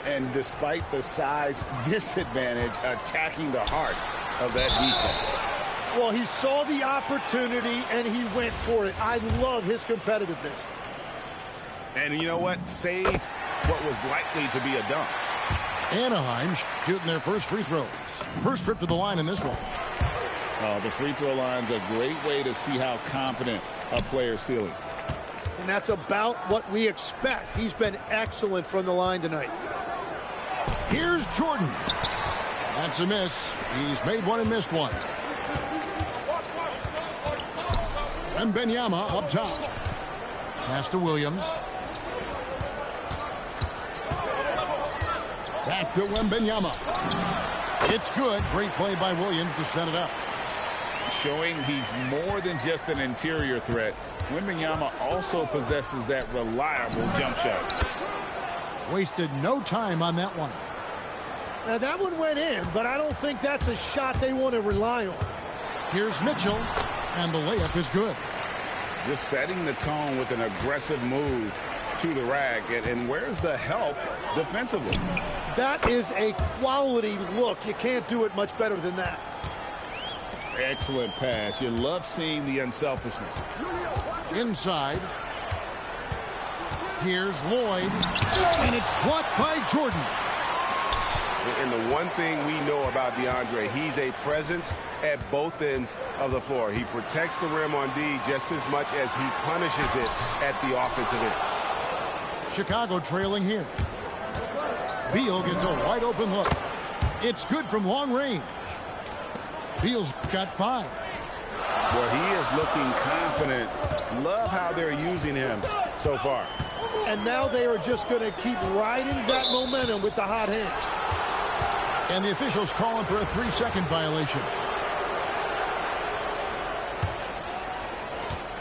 And despite the size disadvantage, attacking the heart of that defense. Well, he saw the opportunity, and he went for it. I love his competitiveness. And you know what? Saved what was likely to be a dunk. Anaheim shooting their first free throws. First trip to the line in this one. The free throw line's a great way to see how confident a player's feeling. And that's about what we expect. He's been excellent from the line tonight. Here's Jordan. That's a miss. He's made one and missed one. And Wembanyama up top. Pass to Williams. Back to Wembanyama. It's good. Great play by Williams to set it up. Showing he's more than just an interior threat. Wembanyama also possesses that reliable jump shot. Wasted no time on that one. Now that one went in, but I don't think that's a shot they want to rely on. Here's Mitchell, and the layup is good. Just setting the tone with an aggressive move to the rack. And where's the help defensively? That is a quality look. You can't do it much better than that. Excellent pass. You love seeing the unselfishness. Inside. Here's Lloyd. And it's blocked by Jordan. And the one thing we know about DeAndre, he's a presence at both ends of the floor. He protects the rim on D just as much as he punishes it at the offensive end. Chicago trailing here. Beal gets a wide open look. It's good from long range. Beal's got 5. Well, he is looking confident. Love how they're using him so far. And now they are just going to keep riding that momentum with the hot hand. And the officials calling for a 3-second violation.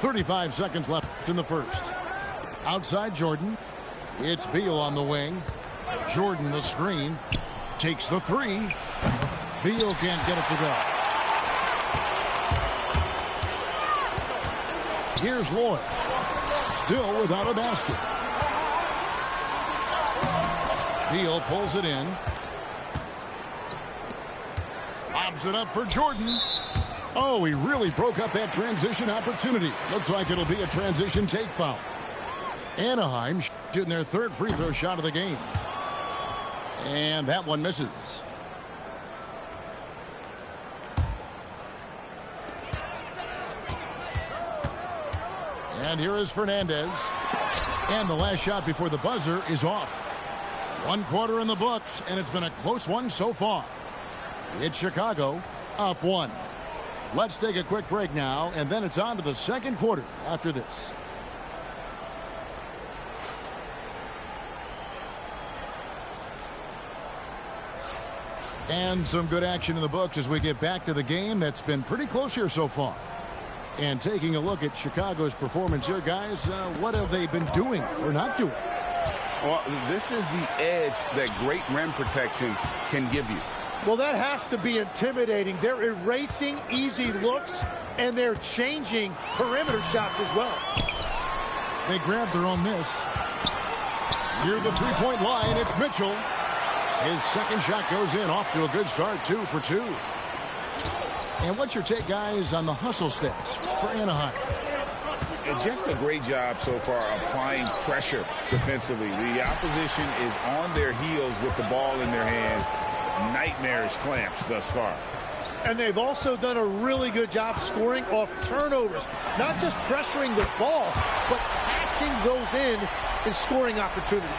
35 seconds left in the first. Outside Jordan. It's Beal on the wing. Jordan the screen. Takes the 3. Beal can't get it to go. Here's Lloyd. Still without a basket. Beal pulls it in. Lobs it up for Jordan. Oh, he really broke up that transition opportunity. Looks like it'll be a transition take foul. Anaheim Shooting their third free throw shot of the game. And that one misses. And here is Fernandez. And the last shot before the buzzer is off. 1 quarter in the books, and it's been a close one so far. It's Chicago up 1. Let's take a quick break now, and then it's on to the second quarter after this. And some good action in the books as we get back to the game that's been pretty close here so far. And taking a look at Chicago's performance here, guys, what have they been doing or not doing? Well, this is the edge that great rim protection can give you. Well, that has to be intimidating. They're erasing easy looks, and they're changing perimeter shots as well. They grabbed their own miss. Near the three-point line, it's Mitchell. His second shot goes in, off to a good start, 2 for 2. And what's your take, guys, on the hustle stats for Anaheim? And just a great job so far applying pressure defensively. The opposition is on their heels with the ball in their hand. Nightmarish clamps thus far. And they've also done a really good job scoring off turnovers. Not just pressuring the ball, but passing those in and scoring opportunities.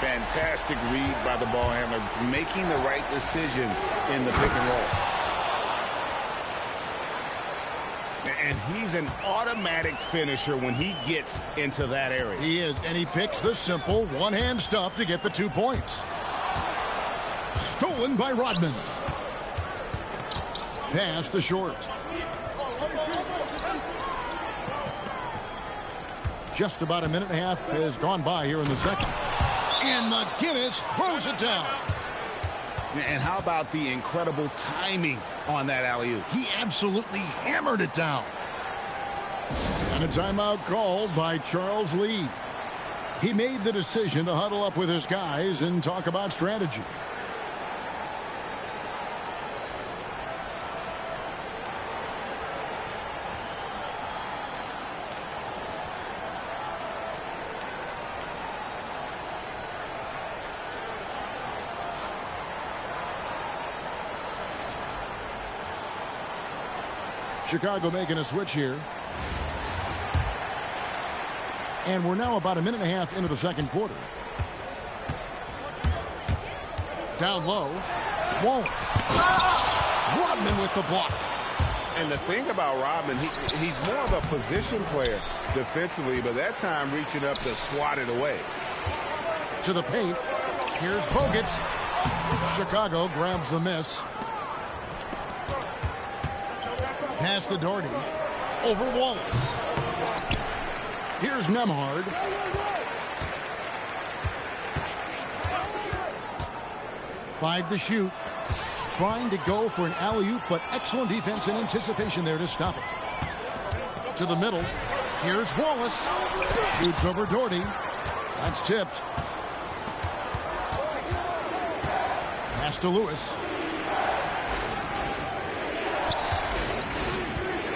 Fantastic read by the ball handler, making the right decision in the pick and roll. And he's an automatic finisher when he gets into that area. He is, and he picks the simple one-hand stuff to get the 2 points. Stolen by Rodman. Pass to short. Just about a minute and a half has gone by here in the second. And McGinnis throws it down. And how about the incredible timing on that alley-oop? He absolutely hammered it down. And a timeout called by Charles Lee. He made the decision to huddle up with his guys and talk about strategy. Chicago making a switch here. And we're now about a minute and a half into the second quarter. Down low. Wallace. Rodman with the block. And the thing about Rodman, he's more of a position player defensively, but that time reaching up to swat it away. To the paint. Here's Bogut. Chicago grabs the miss. Pass to Doherty. Over Wallace. Here's Nembhard. Five to shoot. Trying to go for an alley-oop, but excellent defense and anticipation there to stop it. To the middle. Here's Wallace. Shoots over Doherty. That's tipped. Pass to Lewis.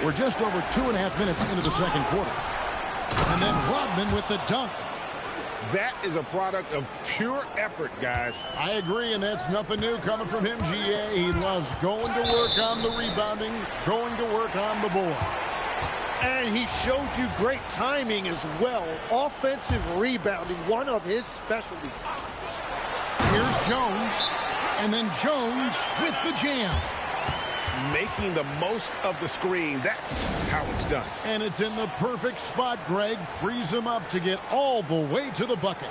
We're just over 2.5 minutes into the second quarter. And then Rodman with the dunk. That is a product of pure effort, guys. I agree, and that's nothing new coming from him, GA. He loves going to work on the rebounding, going to work on the board. And he showed you great timing as well. Offensive rebounding, one of his specialties. Here's Jones, and then Jones with the jam. Making the most of the screen. That's how it's done. And it's in the perfect spot, Greg. Frees him up to get all the way to the bucket.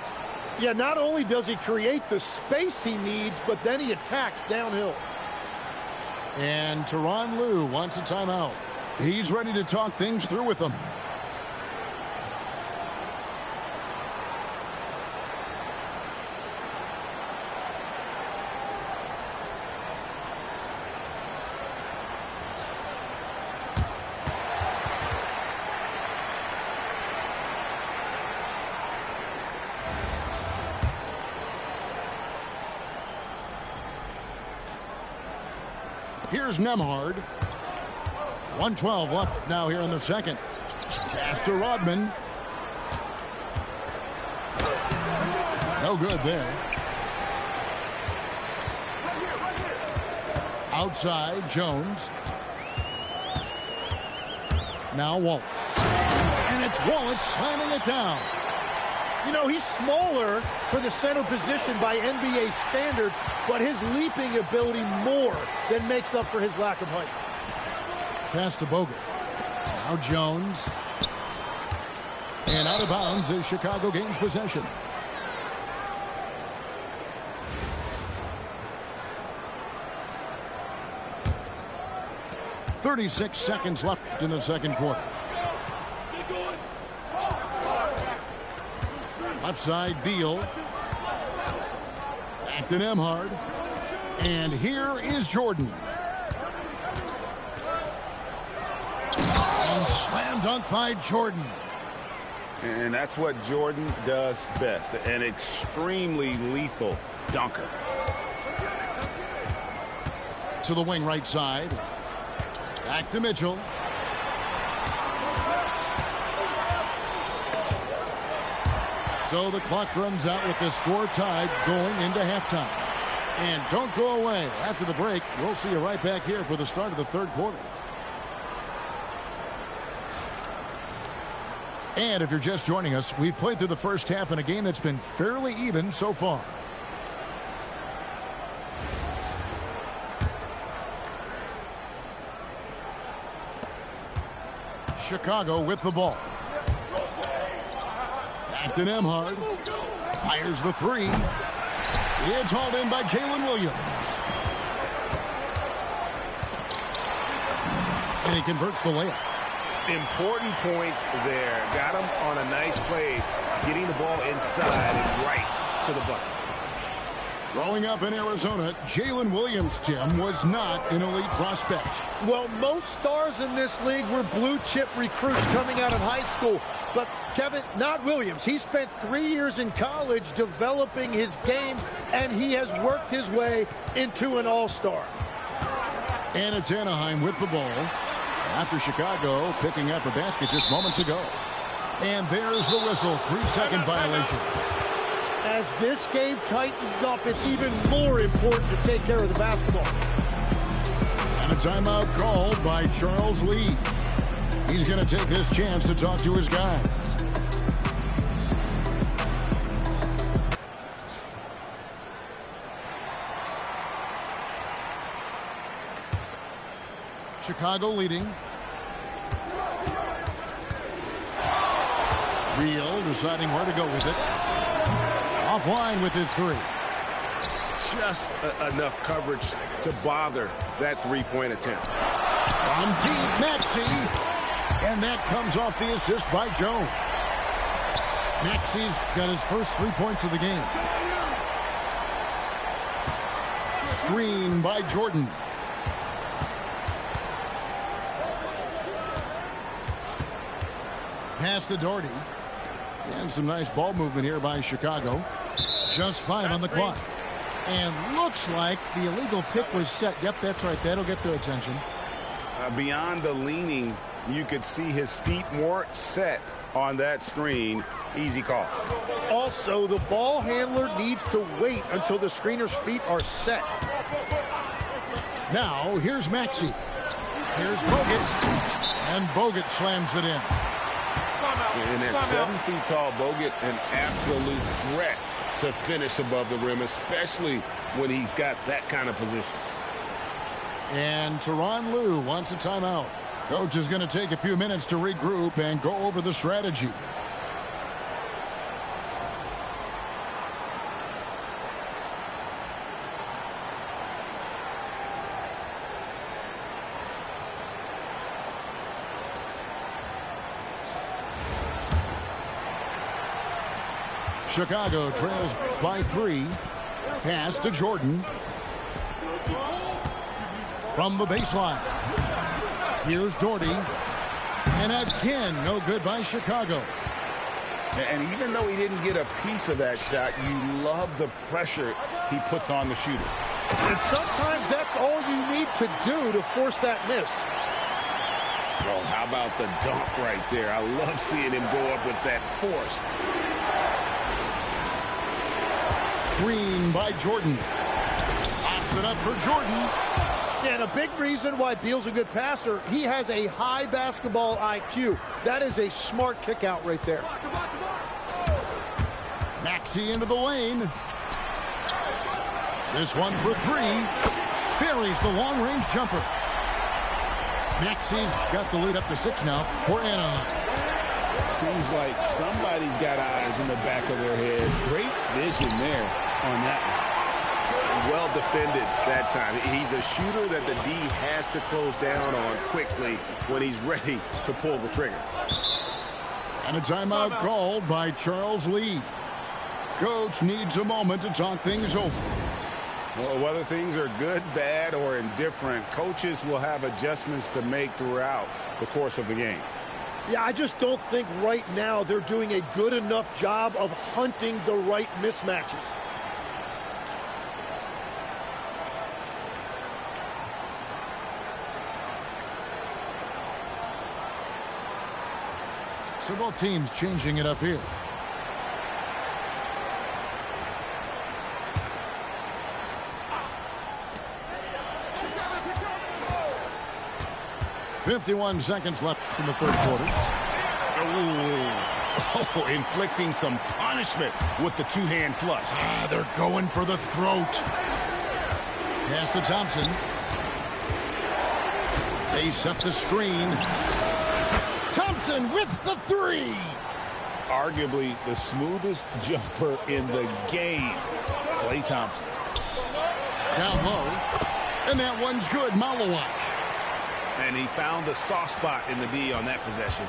Yeah, not only does he create the space he needs, but then he attacks downhill. And Tyronn Lue wants a timeout. He's ready to talk things through with them. Here's Nembhard. 1:12 left now here in the second. Pass to Rodman. No good there. Outside, Jones. Now Wallace. And it's Wallace slamming it down. You know, he's smaller for the center position by NBA standard, but his leaping ability more than makes up for his lack of height. Pass to Bogut. Now Jones. And out of bounds as Chicago gains possession. .36 seconds left in the second quarter. Left side, Beal. Back to Nembhard. And here is Jordan. And slam dunk by Jordan. And that's what Jordan does best. An extremely lethal dunker. To the wing right side. Back to Mitchell. So the clock runs out with the score tied going into halftime. And don't go away. After the break, we'll see you right back here for the start of the third quarter. And if you're just joining us, we've played through the first half in a game that's been fairly even so far. Chicago with the ball. Back to Nembhard. Fires the three. It's hauled in by Jalen Williams. And he converts the layup. Important points there. Got him on a nice play, getting the ball inside and right to the bucket. Growing up in Arizona, Jalen Williams, Tim, was not an elite prospect. Well, most stars in this league were blue-chip recruits coming out of high school. But, Kevin, not Williams. He spent 3 years in college developing his game, and he has worked his way into an all-star. And it's Anaheim with the ball after Chicago picking up a basket just moments ago. And there's the whistle, 3-second violation. As this game tightens up, it's even more important to take care of the basketball. And a timeout called by Charles Lee. He's going to take this chance to talk to his guys. Chicago leading. Beal deciding where to go with it. Offline with his three. Just enough coverage to bother that three-point attempt. From deep, Maxey. And that comes off the assist by Jones. Maxey's got his first 3 points of the game. Screen by Jordan. Pass to Doherty. And some nice ball movement here by Chicago. Just 5 on the clock. And looks like the illegal pick was set. Yep, that's right. That'll get their attention. Beyond the leaning, you could see his feet weren't set on that screen. Easy call. Also, the ball handler needs to wait until the screener's feet are set. Now, here's Maxey. Here's Bogut. And Bogut slams it in. And at 7 feet tall, Bogut, an absolute threat to finish above the rim, especially when he's got that kind of position. And Tyronn Lue wants a timeout. Coach is going to take a few minutes to regroup and go over the strategy. Chicago trails by 3. Pass to Jordan. From the baseline. Here's Doherty. And again, no good by Chicago. And even though he didn't get a piece of that shot, you love the pressure he puts on the shooter. And sometimes that's all you need to do to force that miss. Well, how about the dunk right there? I love seeing him go up with that force. screen by Jordan. Pops it up for Jordan. And a big reason why Beal's a good passer, he has a high basketball IQ. That is a smart kick out right there. Maxey into the lane. This one for three. Buries the long-range jumper. Maxey's got the lead up to 6 now for Anaheim. Seems like somebody's got eyes in the back of their head. Great vision there on that one. Well defended that time. He's a shooter that the D has to close down on quickly when he's ready to pull the trigger. And a timeout called by Charles Lee. Coach needs a moment to talk things over. Well, whether things are good, bad, or indifferent, coaches will have adjustments to make throughout the course of the game. Yeah, I just don't think right now they're doing a good enough job of hunting the right mismatches. So both teams changing it up here. .51 seconds left in the third quarter. Oh, inflicting some punishment with the two-hand flush. They're going for the throat. Pass to Thompson. They set the screen. Thompson with the three. Arguably the smoothest jumper in the game. Klay Thompson. Down low. And that one's good. Malawak. And he found the soft spot in the D on that possession.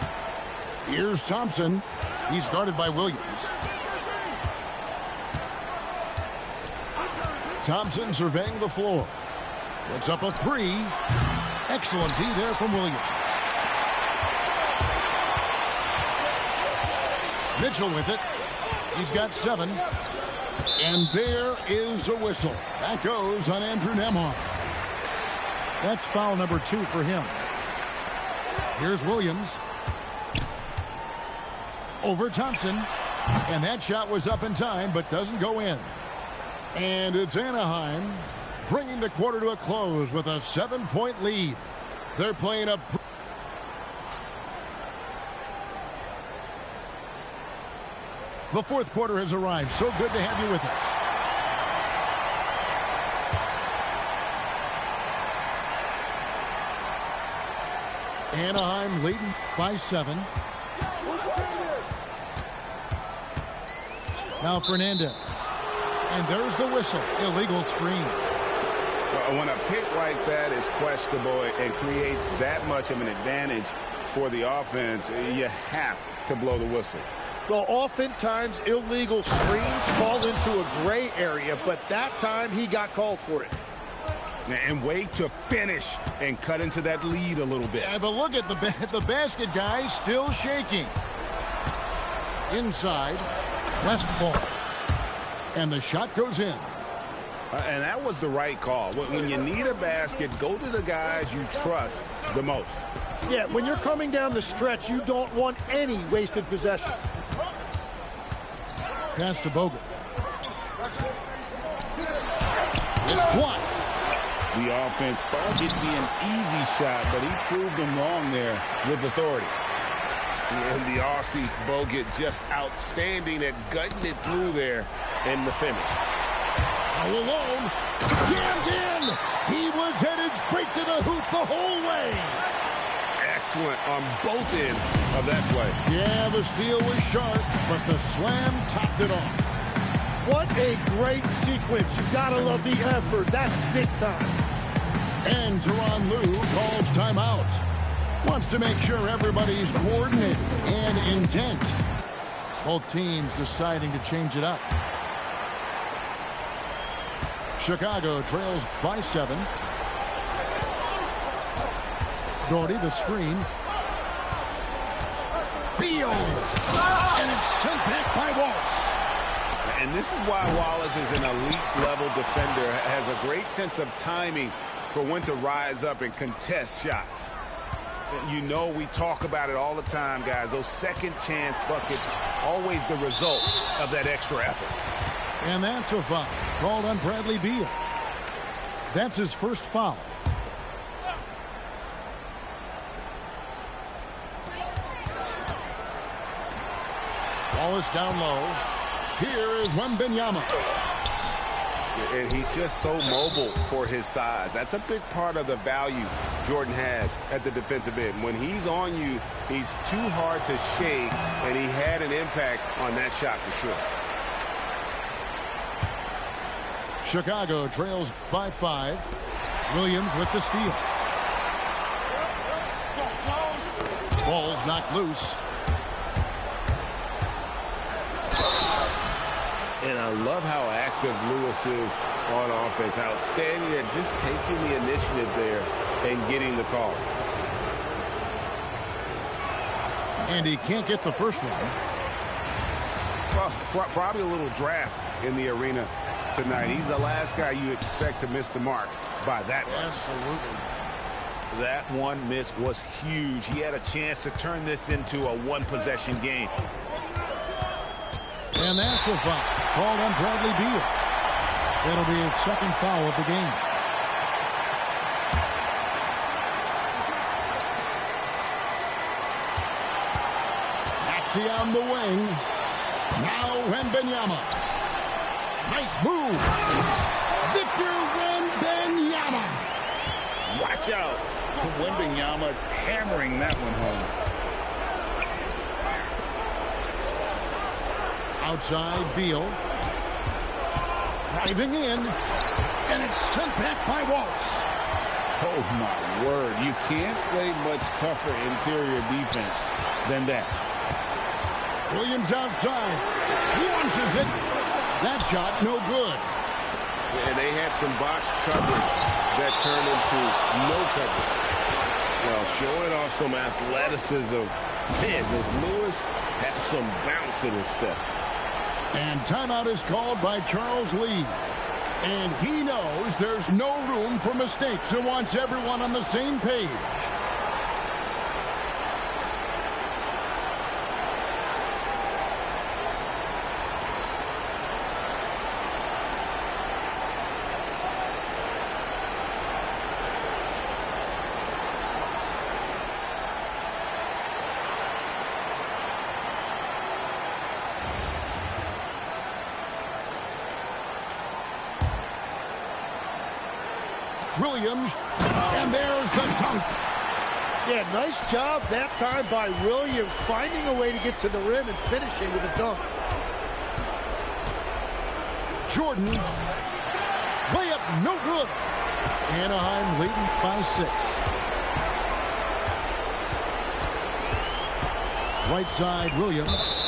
Here's Thompson. He's guarded by Williams. Thompson surveying the floor. Puts up a three. Excellent D there from Williams. Mitchell with it. He's got 7. And there is a whistle. That goes on Andrew Nembhard. That's foul number 2 for him. Here's Williams. Over Thompson. And that shot was up in time, but doesn't go in. And it's Anaheim bringing the quarter to a close with a 7-point lead. They're playing a... The fourth quarter has arrived. So good to have you with us. Anaheim leading by 7. Now Fernandez. And there's the whistle. Illegal screen. When a pick like that is questionable and creates that much of an advantage for the offense, you have to blow the whistle. Well, oftentimes illegal screens fall into a gray area, but that time he got called for it. And wait to finish and cut into that lead a little bit. Yeah, but look at the basket guy still shaking. Inside, Westfall. And the shot goes in. And that was the right call. When you need a basket, go to the guys you trust the most. Yeah, when you're coming down the stretch, you don't want any wasted possessions. Pass to Bogut. It's blocked. The offense thought it'd be an easy shot, but he proved them wrong there with authority. And the Aussie Bogut just outstanding at gutting it through there in the finish. All alone. Jammed in. He was headed straight to the hoop the whole way. Excellent on both ends of that play. Yeah, the steal was sharp, but the slam topped it off. What a great sequence. You gotta love the effort. That's big time. And Tyronn Lue calls timeout. Wants to make sure everybody's coordinated and intent. Both teams deciding to change it up. Chicago trails by 7. Doherty the screen. Beal. And it's sent back by Wallace. And this is why Wallace is an elite level defender. Has a great sense of timing for when to rise up and contest shots. You know, we talk about it all the time, guys. Those second chance buckets, always the result of that extra effort. And that's a foul called on Bradley Beal. That's his first foul. Ball is down low. Here is Wembanyama. And he's just so mobile for his size. That's a big part of the value Jordan has at the defensive end. When he's on you, he's too hard to shake, and he had an impact on that shot for sure. Chicago trails by 5. Williams with the steal. Ball's knocked loose. And I love how active Lewis is on offense. Outstanding at just taking the initiative there and getting the call. And he can't get the first one. Well, probably a little draft in the arena tonight. He's the last guy you expect to miss the mark by that much. Absolutely. That one miss was huge. He had a chance to turn this into a one-possession game. And that's a foul called on Bradley Beal. That'll be his second foul of the game. Maxey on the wing. Now Wembanyama. Nice move. Victor Wembanyama. Watch out. Wembanyama hammering that one home. Outside Beal. Driving in. And it's sent back by Wallace. Oh, my word. You can't play much tougher interior defense than that. Williams outside. Launches it. That shot no good. And they had some botched coverage that turned into no coverage. Well, showing off some athleticism. Man, does Lewis have some bounce in his step. And timeout is called by Charles Lee. And he knows there's no room for mistakes and wants everyone on the same page. Williams, and there's the dunk. Yeah, nice job that time by Williams, finding a way to get to the rim and finishing with a dunk. Jordan, layup no good. Anaheim leading by 6. Right side, Williams.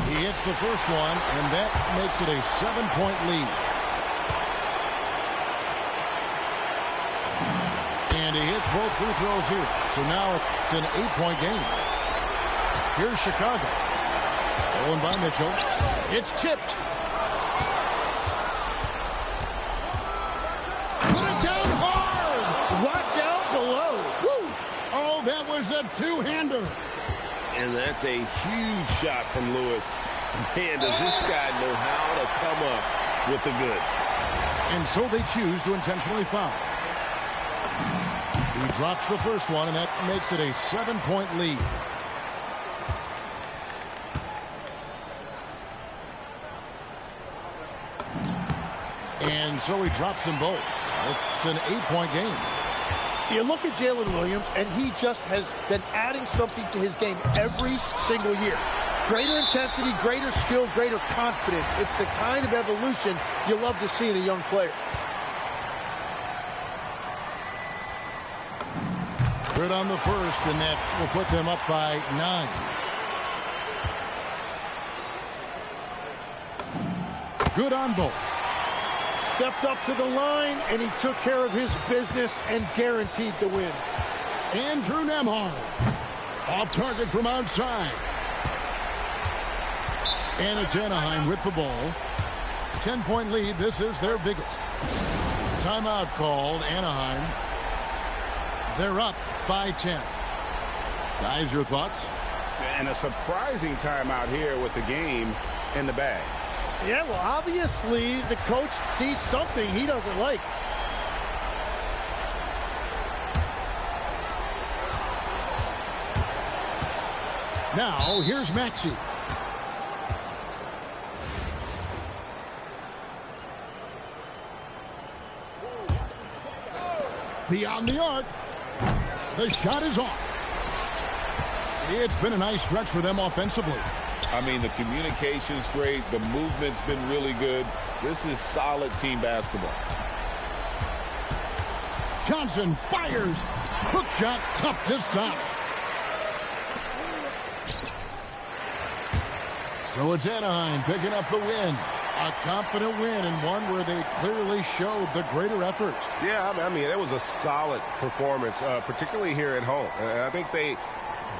He hits the first one, and that makes it a 7-point lead. And he hits both free throws here. So now it's an 8-point game. Here's Chicago. Stolen by Mitchell. It's tipped. Put it down hard. Watch out below. Woo! Oh, that was a two-hander. And that's a huge shot from Lewis. Man, does this guy know how to come up with the goods. And so they choose to intentionally foul. He drops the first one, and that makes it a 7-point lead. And so he drops them both. It's an 8-point game. You look at Jalen Williams, and he just has been adding something to his game every single year. Greater intensity, greater skill, greater confidence. It's the kind of evolution you love to see in a young player. Good on the first, and that will put them up by 9. Good on both. Stepped up to the line, and he took care of his business and guaranteed the win. Andrew Nembhard. Off target from outside. And it's Anaheim with the ball. 10-point lead. This is their biggest. Timeout called. Anaheim. They're up by 10. Guys, your thoughts? And a surprising timeout here with the game in the bag. Yeah, well, obviously the coach sees something he doesn't like. Now, here's Maxey. Beyond the arc. The shot is off. It's been a nice stretch for them offensively. I mean, the communication's great. The movement's been really good. This is solid team basketball. Johnson fires. Hook shot, tough to stop. So it's Anaheim picking up the win. A confident win and one where they clearly showed the greater effort. Yeah, I mean, it was a solid performance, particularly here at home. And I think they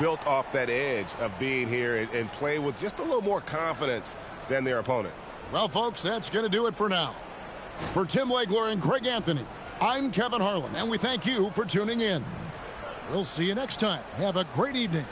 built off that edge of being here and play with just a little more confidence than their opponent. Well, folks, that's going to do it for now. For Tim Legler and Greg Anthony, I'm Kevin Harlan, and we thank you for tuning in. We'll see you next time. Have a great evening.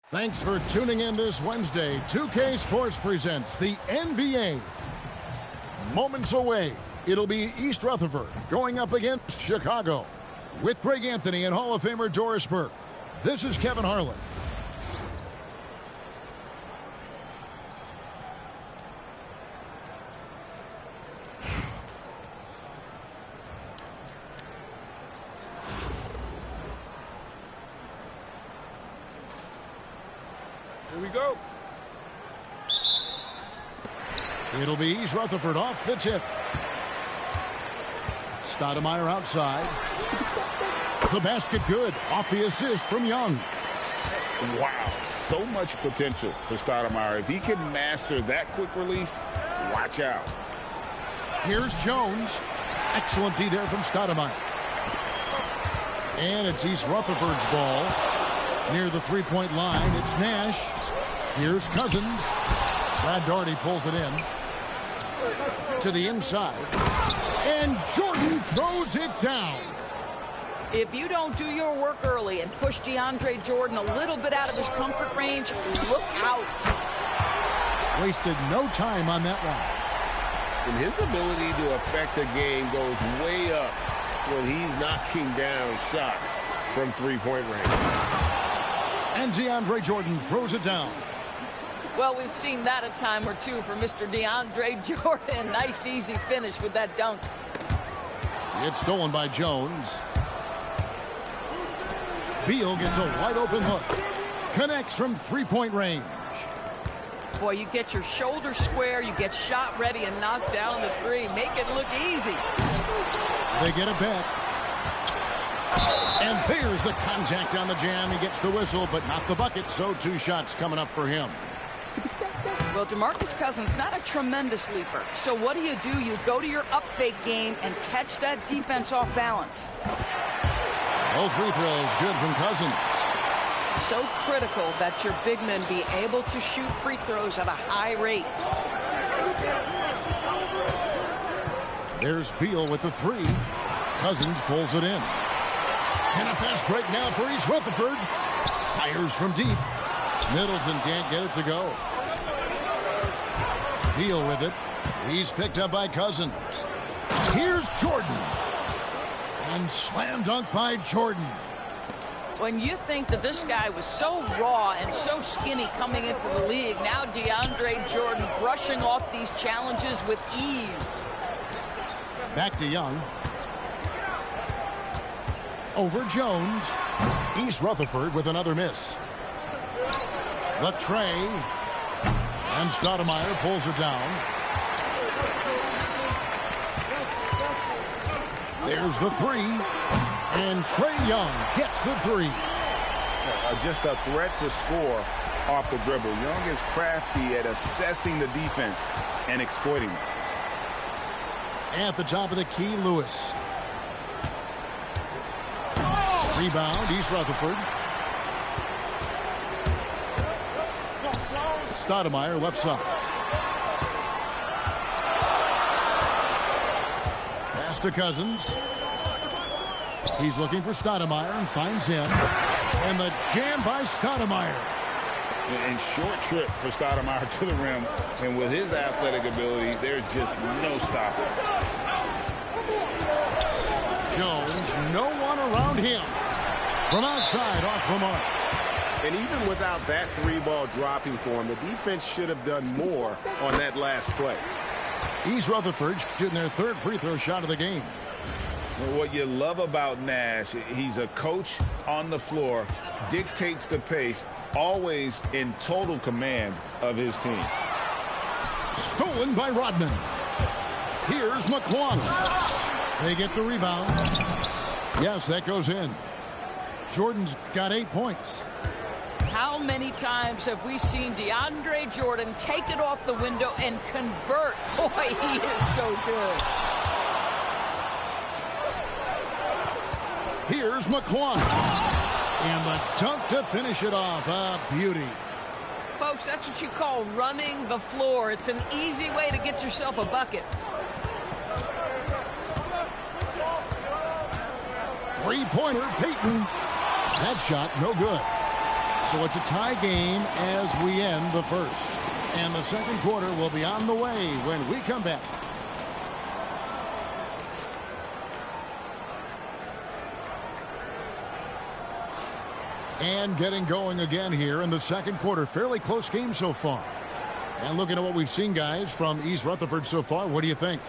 Thanks for tuning in this Wednesday. 2K Sports presents the NBA. Moments away, it'll be East Rutherford going up against Chicago. With Greg Anthony and Hall of Famer Doris Burke, this is Kevin Harlan. Here we go. It'll be East Rutherford off the tip. Stoudemire outside. The basket good. Off the assist from Young. Wow, so much potential for Stoudemire. If he can master that quick release, watch out. Here's Jones. Excellent D there from Stoudemire. And it's East Rutherford's ball. Near the three-point line, it's Nash. Here's Cousins. Brad Daugherty pulls it in. To the inside. And Jordan throws it down. If you don't do your work early and push DeAndre Jordan a little bit out of his comfort range, look out. Wasted no time on that one. And his ability to affect a game goes way up when he's knocking down shots from three-point range. And DeAndre Jordan throws it down. Well, we've seen that a time or two for Mr. DeAndre Jordan. Nice, easy finish with that dunk. It's stolen by Jones. Beal gets a wide-open look. Connects from three-point range. Boy, you get your shoulder square, you get shot ready and knock down the three. Make it look easy. They get it back. And there's the contact on the jam. He gets the whistle, but not the bucket, so 2 shots coming up for him. Well, DeMarcus Cousins, not a tremendous leaper. So what do? You go to your up fake game and catch that defense off balance. Both free throws good from Cousins. So critical that your big men be able to shoot free throws at a high rate. There's Beal with the 3. Cousins pulls it in. And a fast break now for East Rutherford. Fires from deep. Middleton can't get it to go. Beal with it. He's picked up by Cousins. Here's Jordan. And slam dunk by Jordan. When you think that this guy was so raw and so skinny coming into the league, now DeAndre Jordan brushing off these challenges with ease. Back to Young. Over Jones. East Rutherford with another miss. The tray. And Stoudemire pulls it down. There's the 3. And Trae Young gets the 3. Just a threat to score off the dribble. Young is crafty at assessing the defense and exploiting it. At the top of the key, Lewis. Rebound, East Rutherford. Stoudemire left side. Pass to Cousins. He's looking for Stoudemire and finds him. And the jam by Stoudemire. And short trip for Stoudemire to the rim. And with his athletic ability, there's just no stopping. Jones, no one around him. From outside, off the mark. And even without that 3-ball dropping for him, the defense should have done more on that last play. East Rutherford shooting their 3rd free throw shot of the game. What you love about Nash, he's a coach on the floor, dictates the pace, always in total command of his team. Stolen by Rodman. Here's McClung. They get the rebound. Yes, that goes in. Jordan's got 8 points. How many times have we seen DeAndre Jordan take it off the window and convert? Boy, he is so good. Here's McClung. And the dunk to finish it off. A beauty. Folks, that's what you call running the floor. It's an easy way to get yourself a bucket. 3-pointer, Payton. That shot, no good. So it's a tie game as we end the first. And the second quarter will be on the way when we come back. And getting going again here in the second quarter. Fairly close game so far. And looking at what we've seen, guys, from East Rutherford so far, what do you think?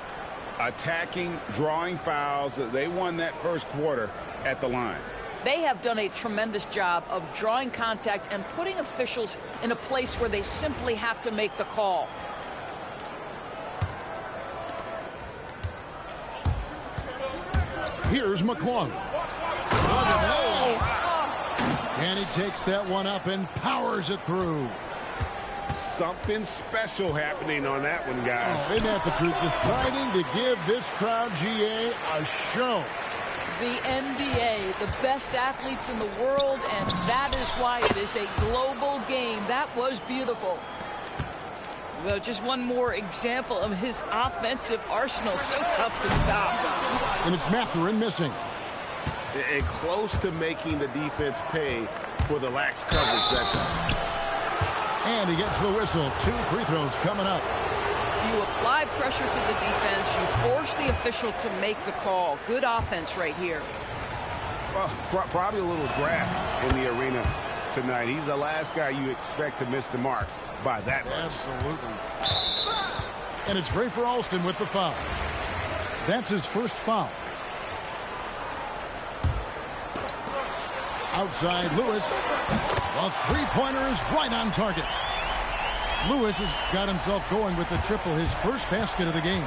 Attacking, drawing fouls. They won that first quarter at the line. They have done a tremendous job of drawing contact and putting officials in a place where they simply have to make the call. Here's McClung. And he takes that one up and powers it through. Something special happening on that one, guys. Isn't that the truth? Deciding to give this crowd, GA, a show. The NBA, the best athletes in the world, and that is why it is a global game. That was beautiful. Well, just one more example of his offensive arsenal. So tough to stop. And it's Mathurin missing. And close to making the defense pay for the lax coverage that time. And he gets the whistle. 2 free throws coming up. You apply pressure to the defense. You force the official to make the call. Good offense right here. Well, probably a little draft in the arena tonight. He's the last guy you expect to miss the mark by that much. Absolutely. And it's Ray for Alston with the foul. That's his first foul. Outside Lewis. A three-pointer is right on target. Lewis has got himself going with the triple, his first basket of the game.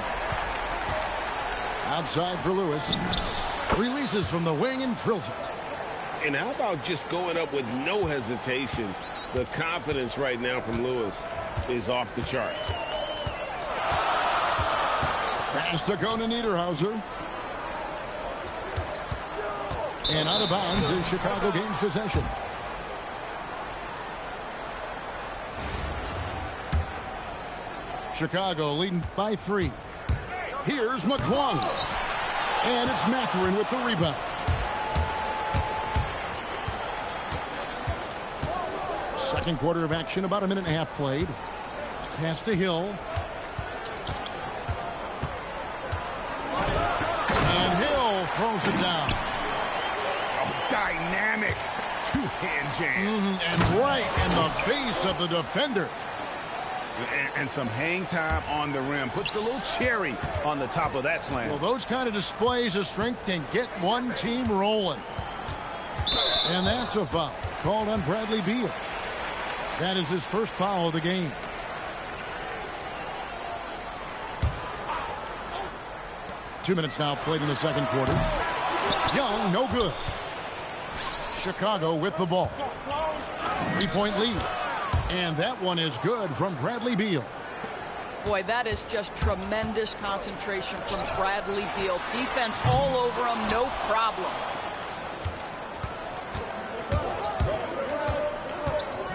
Outside for Lewis. Releases from the wing and drills it. And how about just going up with no hesitation? The confidence right now from Lewis is off the charts. Pass to Conan Niederhauser. And out of bounds as Chicago gains possession. Chicago leading by 3. Here's McClung. And it's Mathurin with the rebound. Second quarter of action, about a minute and a half played. Pass to Hill. And Hill throws it down. Dynamic two-hand jam. And right in the face of the defender. And some hang time on the rim. Puts a little cherry on the top of that slam. Well, those kind of displays of strength can get one team rolling. And that's a foul called on Bradley Beal. That is his first foul of the game. Two minutes now played in the second quarter. Young, no good. Chicago with the ball. 3-point lead. And that one is good from Bradley Beal. Boy, that is just tremendous concentration from Bradley Beal. Defense all over him, no problem.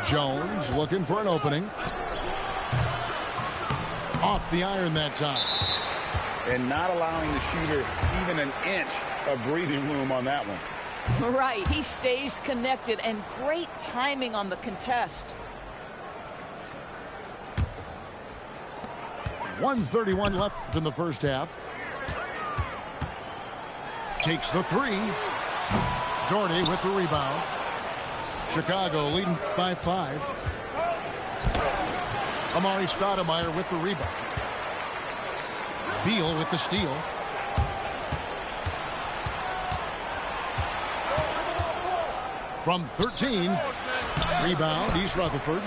Jones looking for an opening. Off the iron that time. And not allowing the shooter even an inch of breathing room on that one. Right, he stays connected, and great timing on the contest. 1:31 left in the first half. Takes the 3. Doherty with the rebound. Chicago leading by 5. Amari Stoudemire with the rebound. Beal with the steal. From 13. Rebound, East Rutherford.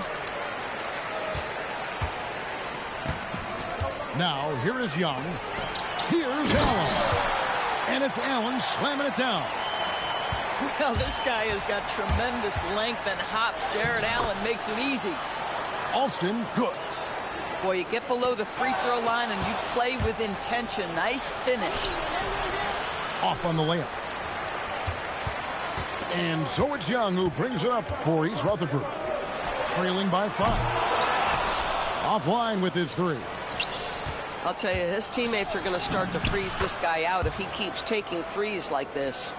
Now, here is Young. Here's Allen. And it's Allen slamming it down. Well, this guy has got tremendous length and hops. Jared Allen makes it easy. Alston, good. Boy, you get below the free throw line and you play with intention. Nice finish. Off on the layup. And so it's Young who brings it up for East Rutherford. Trailing by 5. Offline with his 3. I'll tell you, his teammates are going to start to freeze this guy out if he keeps taking threes like this.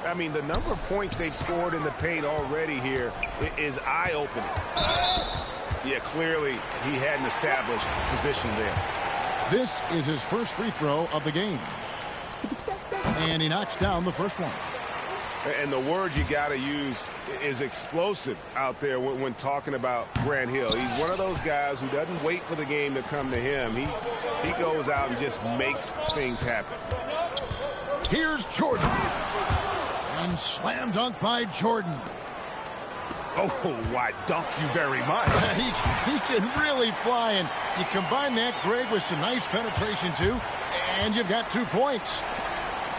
I mean, the number of points they've scored in the paint already here is eye-opening. Yeah, clearly he had an established position there. This is his first free throw of the game. And he knocks down the first one. And the word you got to use is explosive out there when talking about Grant Hill. He's one of those guys who doesn't wait for the game to come to him. He goes out and just makes things happen. Here's Jordan. And slam dunk by Jordan. Oh, why, dunk you very much. He can really fly, and you combine that, Greg, with some nice penetration, too, and you've got 2 points.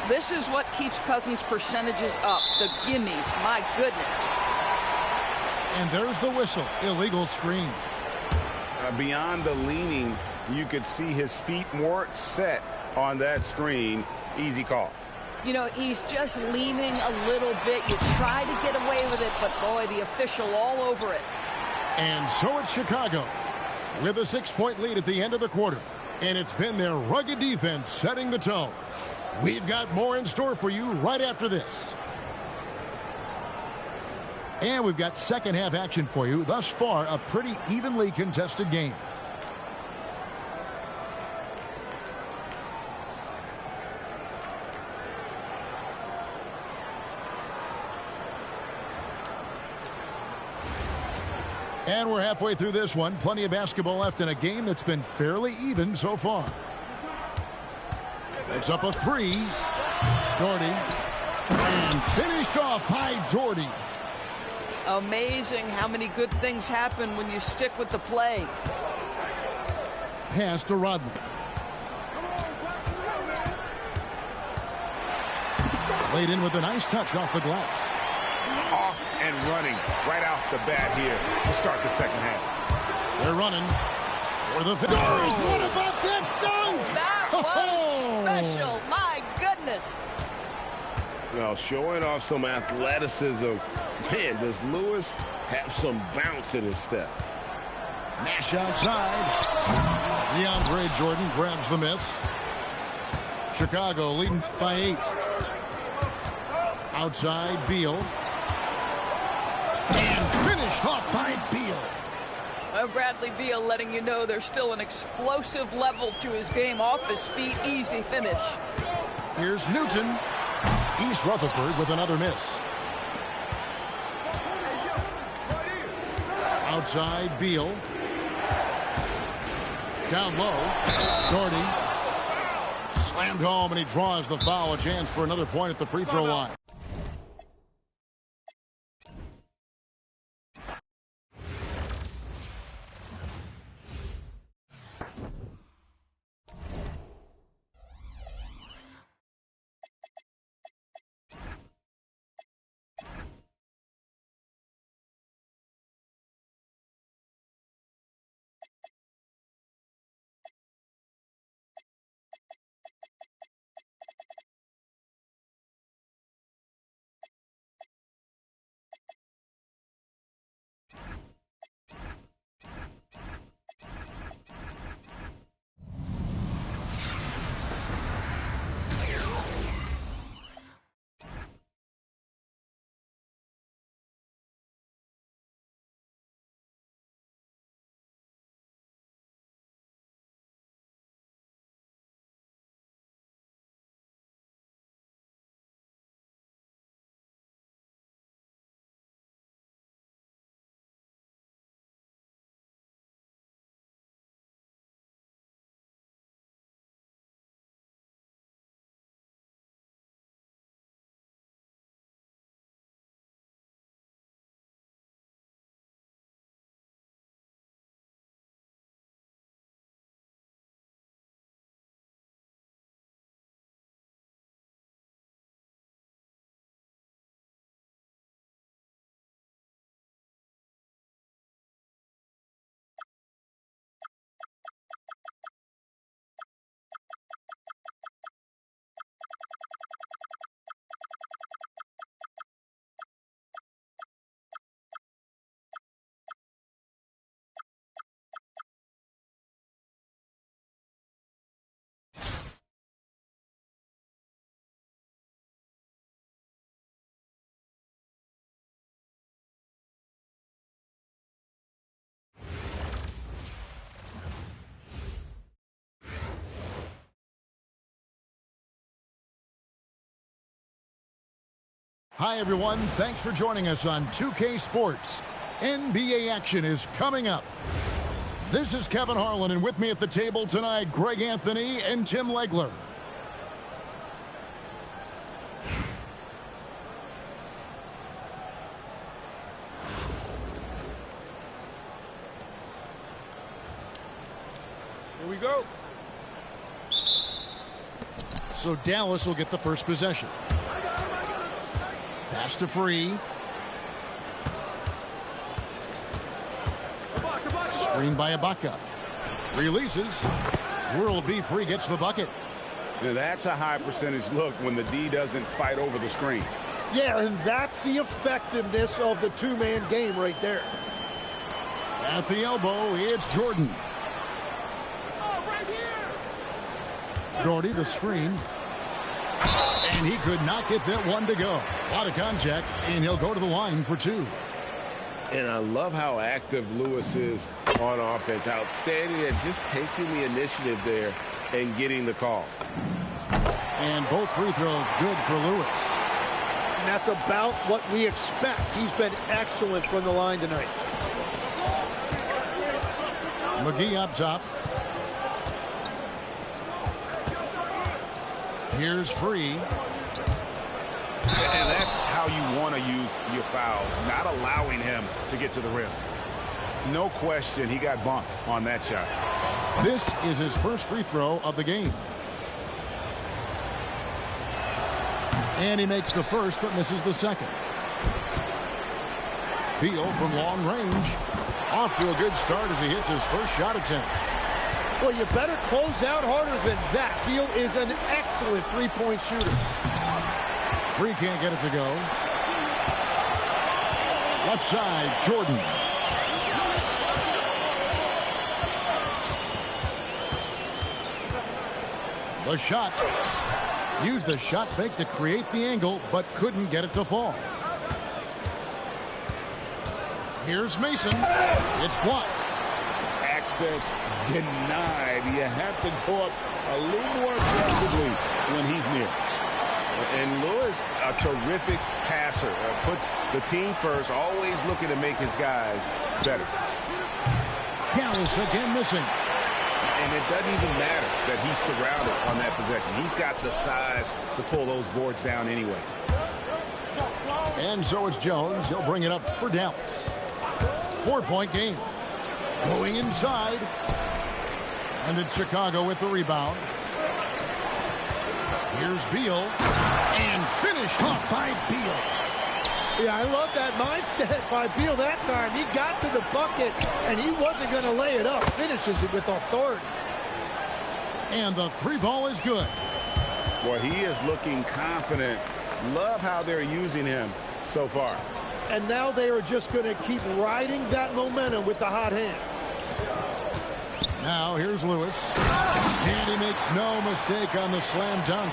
This is what keeps Cousins' percentages up. The gimmies, my goodness. And there's the whistle. Illegal screen. Beyond the leaning, you could see his feet more set on that screen. Easy call. You know, he's just leaning a little bit. You try to get away with it, but boy, the official all over it. And so it's Chicago with a 6-point lead at the end of the quarter. And it's been their rugged defense setting the tone. We've got more in store for you right after this. And we've got second half action for you. Thus far, a pretty evenly contested game. And we're halfway through this one. Plenty of basketball left in a game that's been fairly even so far. It's up a 3. Doherty. And finished off by Doherty. Amazing how many good things happen when you stick with the play. Pass to Rodman. Laid in with a nice touch off the glass. Off and running right off the bat here to start the second half. They're running for the finish. Oh, what about that dunk? That was special. My goodness. Well, showing off some athleticism. Man, does Lewis have some bounce in his step. Nash outside. DeAndre Jordan grabs the miss. Chicago leading by 8. Outside, Beal. And finished off by Beal. Bradley Beal letting you know there's still an explosive level to his game. Off his feet, easy finish. Here's Newton. East Rutherford with another miss. Outside, Beal. Down low, Doherty. Slammed home, and he draws the foul. A chance for another point at the free throw line. Hi, everyone. Thanks for joining us on 2K Sports. NBA action is coming up. This is Kevin Harlan, and with me at the table tonight, Greg Anthony and Tim Legler. Here we go. So Dallas will get the first possession. Pass to Free. Screen by Ibaka. Releases. World B Free gets the bucket. Now that's a high percentage look when the D doesn't fight over the screen. Yeah, and that's the effectiveness of the two-man game right there. At the elbow, it's Jordan. Doherty, the screen. And he could not get that one to go. A lot of contact, and he'll go to the line for two. And I love how active Lewis is on offense. Outstanding at just taking the initiative there and getting the call. And both free throws good for Lewis. And that's about what we expect. He's been excellent from the line tonight. McGee up top. Here's Free. And that's how you want to use your fouls, not allowing him to get to the rim. No question, he got bumped on that shot. This is his first free throw of the game. And he makes the first, but misses the second. Beal from long range. Off to a good start as he hits his first shot attempt. Well, you better close out harder than that. Beal is an excellent three-point shooter. Free can't get it to go. Left side, Jordan. The shot. Used the shot fake to create the angle, but couldn't get it to fall. Here's Mason. It's blocked. Access denied. You have to go up a little more aggressively when he's near. And Lewis, a terrific passer, puts the team first, always looking to make his guys better. Dallas again missing. And it doesn't even matter that he's surrounded on that possession. He's got the size to pull those boards down anyway. And so it's Jones. He'll bring it up for Dallas. 4-point game. Going inside. And it's Chicago with the rebound. Here's Beal. And finished off by Beal. Yeah, I love that mindset by Beal that time. He got to the bucket, and he wasn't going to lay it up. Finishes it with authority. And the three ball is good. Well, he is looking confident. Love how they're using him so far. And now they are just going to keep riding that momentum with the hot hand. Now here's Lewis. And he makes no mistake on the slam dunk.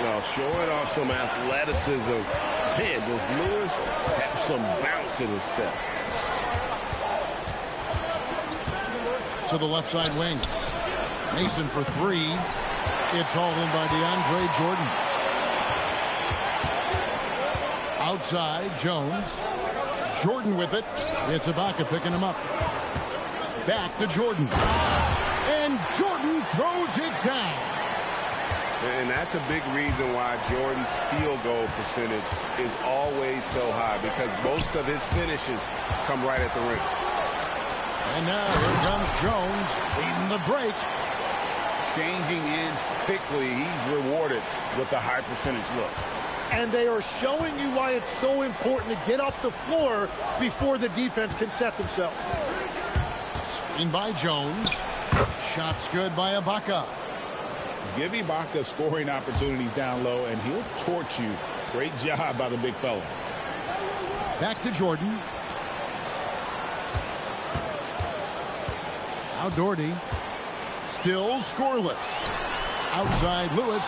Well, showing off some athleticism. Man, does Lewis have some bounce in his step. To the left side wing. Mason for three. It's hauled in by DeAndre Jordan. Outside, Jones. Jordan with it. It's Ibaka picking him up. Back to Jordan. And Jordan throws it down. And that's a big reason why Jordan's field goal percentage is always so high, because most of his finishes come right at the rim. And now here comes Jones leading the break. Changing ends quickly. He's rewarded with a high percentage look. And they are showing you why it's so important to get up the floor before the defense can set themselves. Screen by Jones. Shots good by Ibaka. Give Ibaka scoring opportunities down low, and he'll torch you. Great job by the big fella. Back to Jordan. Now Doherty. Still scoreless. Outside Lewis.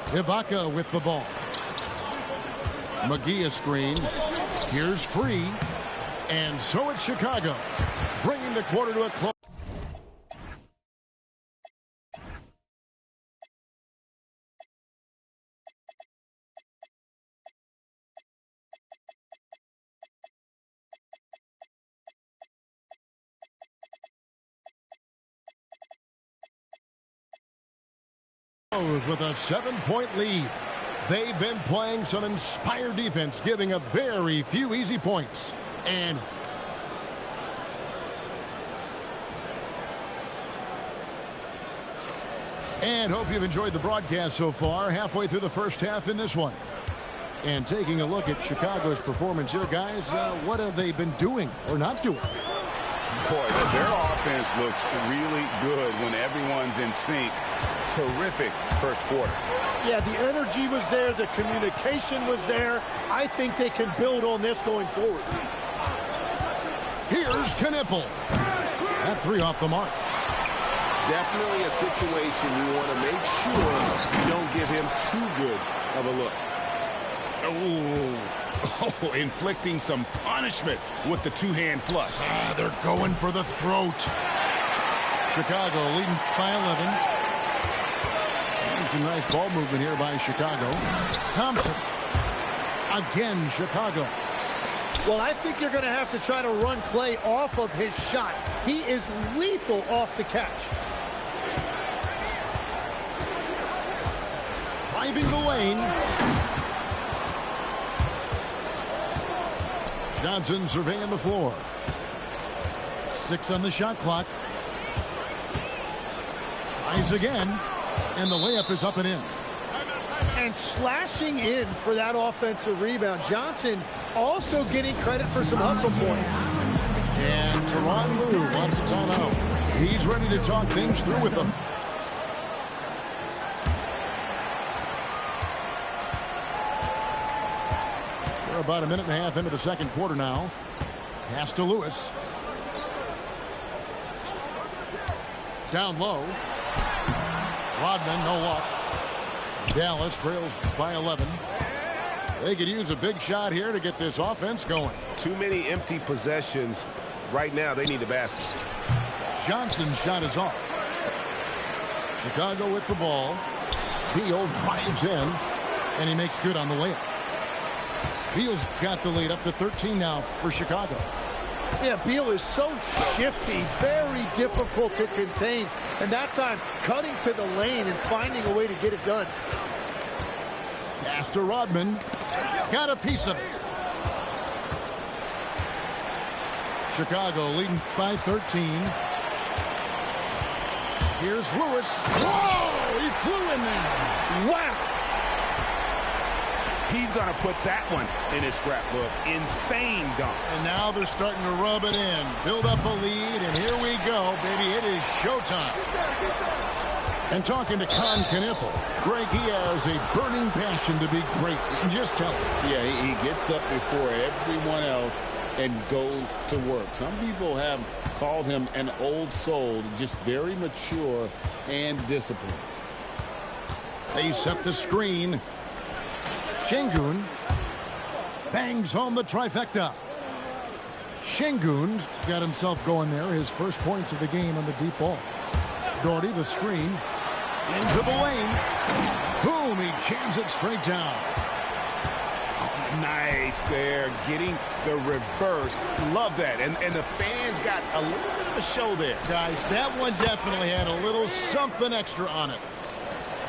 Ibaka with the ball. McGee a screen. Here's Free. And so it's Chicago, bringing the quarter to a close. With a 7-point lead. They've been playing some inspired defense, giving up very few easy points. And hope you've enjoyed the broadcast so far. Halfway through the first half in this one. And taking a look at Chicago's performance here, guys, what have they been doing or not doing? Boy, their offense looks really good when everyone's in sync. Terrific first quarter. Yeah, the energy was there. The communication was there. I think they can build on this going forward. Here's Knipple. That three off the mark. Definitely a situation you want to make sure you don't give him too good of a look. Oh, inflicting some punishment with the two-hand flush. They're going for the throat. Chicago leading by 11. And some nice ball movement here by Chicago. Thompson. Again, Chicago. Well, I think you're going to have to try to run Clay off of his shot. He is lethal off the catch. Driving the lane. Johnson surveying the floor. 6 on the shot clock. Tries again. And the layup is up and in. And slashing in for that offensive rebound. Johnson also getting credit for some hustle points. And Tyronn Lue wants a timeout. He's ready to talk things through with them. We're about a minute and a half into the second quarter now. Pass to Lewis. Down low. Rodman, no luck. Dallas trails by 11. They could use a big shot here to get this offense going. Too many empty possessions. Right now, they need a basket. Johnson's shot is off. Chicago with the ball. Beal drives in, and he makes good on the layup. Beal's got the lead up to 13 now for Chicago. Yeah, Beal is so shifty, very difficult to contain. And that time, cutting to the lane and finding a way to get it done. Pass to Rodman. Got a piece of it. Chicago leading by 13. Here's Lewis. Whoa! He flew in there. Wow! He's going to put that one in his scrapbook. Insane dunk. And now they're starting to rub it in. Build up a lead, and here we go, baby. It is showtime. And talking to Con Knipple, Greg, he has a burning passion to be great. You can just tell him. Yeah, he gets up before everyone else and goes to work. Some people have called him an old soul, just very mature and disciplined. They set the screen. Şengün bangs home the trifecta. Şengün's got himself going there. His first points of the game on the deep ball. Doherty, the screen. Into the lane. Boom, he jams it straight down. Nice there, getting the reverse. Love that. And the fans got a little bit of a show there. Guys, that one definitely had a little something extra on it.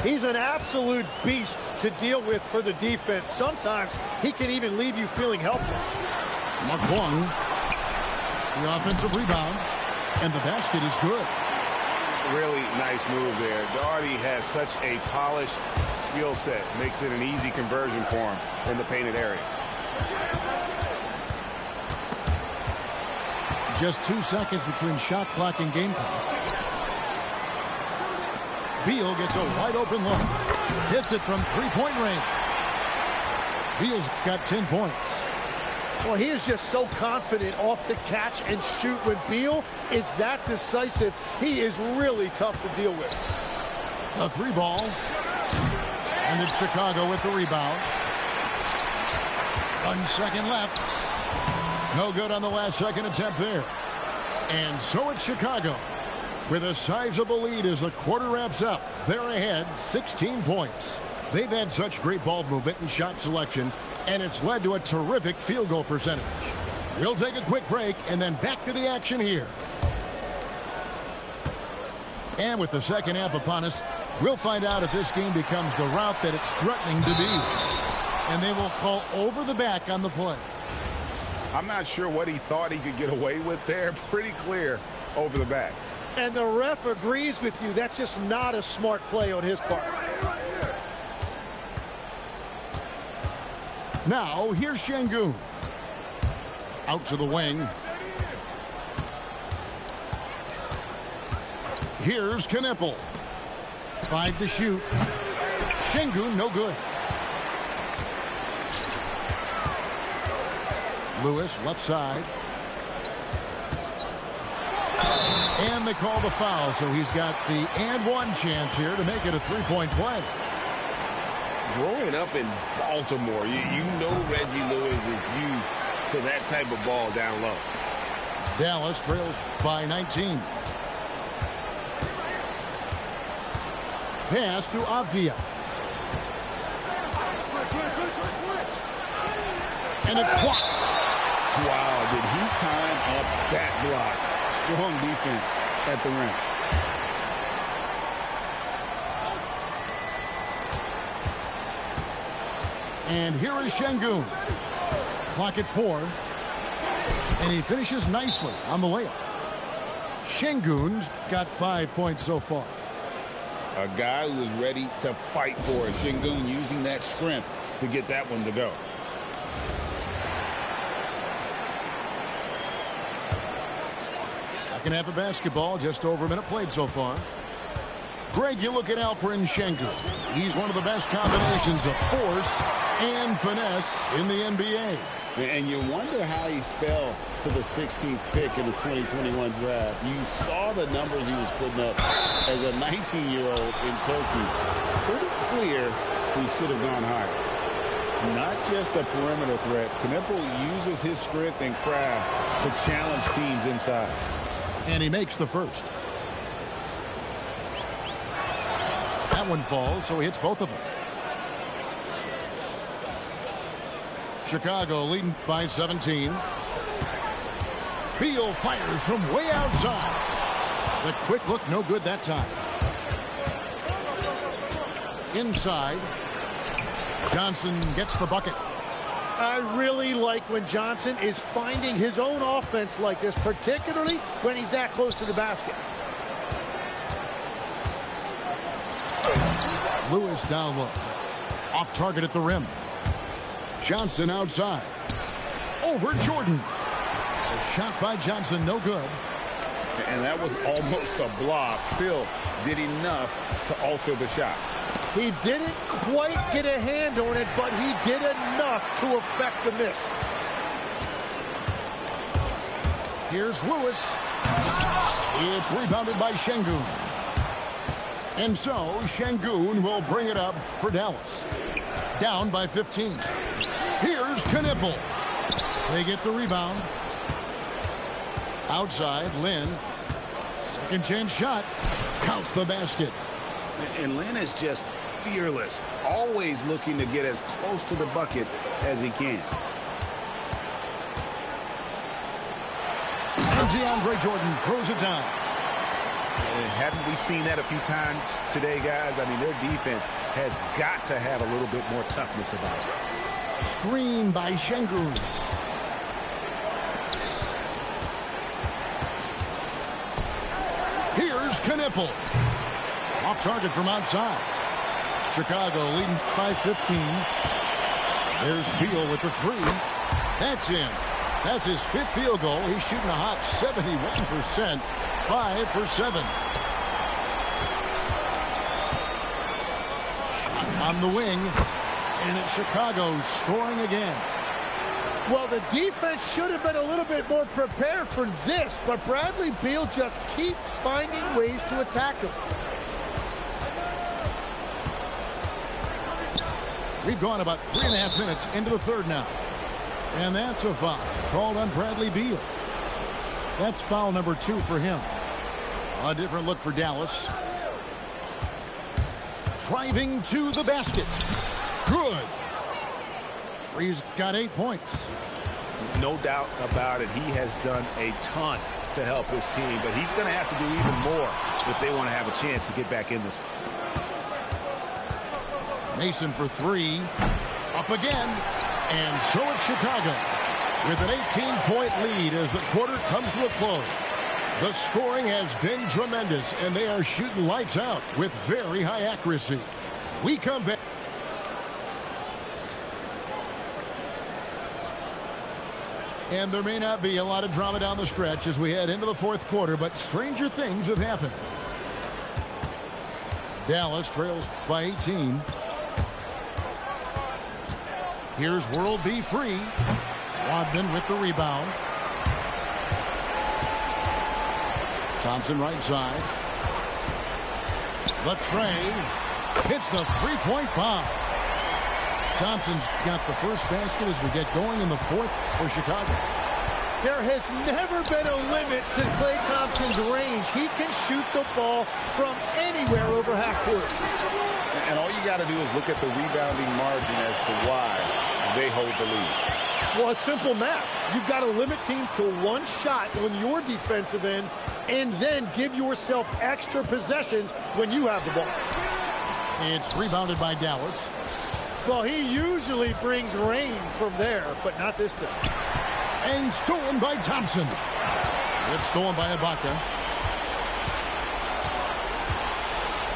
He's an absolute beast to deal with for the defense. Sometimes he can even leave you feeling helpless. McClung, the offensive rebound, and the basket is good. Really nice move there. Doherty has such a polished skill set. Makes it an easy conversion for him in the painted area. Just 2 seconds between shot clock and game clock. Beal gets a wide open look. Hits it from three-point range. Beal's got 10 points. Well, he is just so confident off the catch and shoot. When Beal is that decisive, he is really tough to deal with. A three ball. And it's Chicago with the rebound. 1 second left. No good on the last second attempt there. And so it's Chicago with a sizable lead as the quarter wraps up. They're ahead 16 points. They've had such great ball movement and shot selection, and it's led to a terrific field goal percentage. We'll take a quick break and then back to the action here. And with the second half upon us, We'll find out if this game becomes the route that it's threatening to be. And they will call over the back on the play. I'm not sure what he thought he could get away with there. Pretty clear over the back. And the ref agrees with you. That's just not a smart play on his part. Now, here's Şengün. Out to the wing. Here's Knipple. 5 to shoot. Şengün, no good. Lewis, left side. And they call the foul, so he's got the and one chance here to make it a three-point play. Growing up in Baltimore, you know Reggie Lewis is used to that type of ball down low. Dallas trails by 19. Pass to Avdia. And it's blocked. Wow, did he time up that block? Strong defense at the rim. And here is Şengün. Clock at 4. And he finishes nicely on the layup. Şengün's got 5 points so far. A guy who is ready to fight for it. Şengün using that strength to get that one to go. Second half of basketball, just over a minute played so far. Greg, you look at Alperen Şengün. He's one of the best combinations of force and finesse in the NBA. And you wonder how he fell to the 16th pick in the 2021 draft. You saw the numbers he was putting up as a 19-year-old in Turkey. Pretty clear he should have gone higher. Not just a perimeter threat. Knipple uses his strength and craft to challenge teams inside. And he makes the first. That one falls, so he hits both of them. Chicago leading by 17. Beal fires from way outside. The quick look, no good that time. Inside. Johnson gets the bucket. I really like when Johnson is finding his own offense like this, particularly when he's that close to the basket. Lewis down low. Off target at the rim. Johnson outside. Over Jordan. A shot by Johnson, no good. And that was almost a block. Still did enough to alter the shot. He didn't quite get a hand on it, but he did enough to affect the miss. Here's Lewis. It's rebounded by Şengün. And so Şengün will bring it up for Dallas. Down by 15. Here's Knipple. They get the rebound. Outside, Lin. Second chance shot. Count the basket. And Lin is just fearless, always looking to get as close to the bucket as he can. And DeAndre Jordan throws it down. And haven't we seen that a few times today, guys? I mean, their defense has got to have a little bit more toughness about it. Screen by Şengün. Here's Knipple. Off target from outside. Chicago leading by 15. There's Beal with the 3. That's in. That's his 5th field goal. He's shooting a hot 71%. 5 for 7. Shot on the wing. And it's Chicago scoring again. Well, the defense should have been a little bit more prepared for this, but Bradley Beal just keeps finding ways to attack him. We've gone about 3.5 minutes into the third now. And that's a foul called on Bradley Beal. That's foul number 2 for him. A different look for Dallas. Driving to the basket. Good. He's got 8 points. No doubt about it. He has done a ton to help his team, but he's going to have to do even more if they want to have a chance to get back in this. Mason for three. Up again. And so it's Chicago with an 18-point lead as the quarter comes to a close. The scoring has been tremendous, and they are shooting lights out with very high accuracy. We come back. And there may not be a lot of drama down the stretch as we head into the fourth quarter, but stranger things have happened. Dallas trails by 18. Here's World B free. Wadman with the rebound. Thompson right side. The tray. Hits the three-point bomb. Thompson's got the first basket as we get going in the fourth for Chicago. There has never been a limit to Klay Thompson's range. He can shoot the ball from anywhere over half court. And all you got to do is look at the rebounding margin as to why they hold the lead. Well, it's simple math. You've got to limit teams to one shot on your defensive end and then give yourself extra possessions when you have the ball. It's rebounded by Dallas. Well, he usually brings rain from there, but not this time. And stolen by Thompson. It's stolen by Ibaka.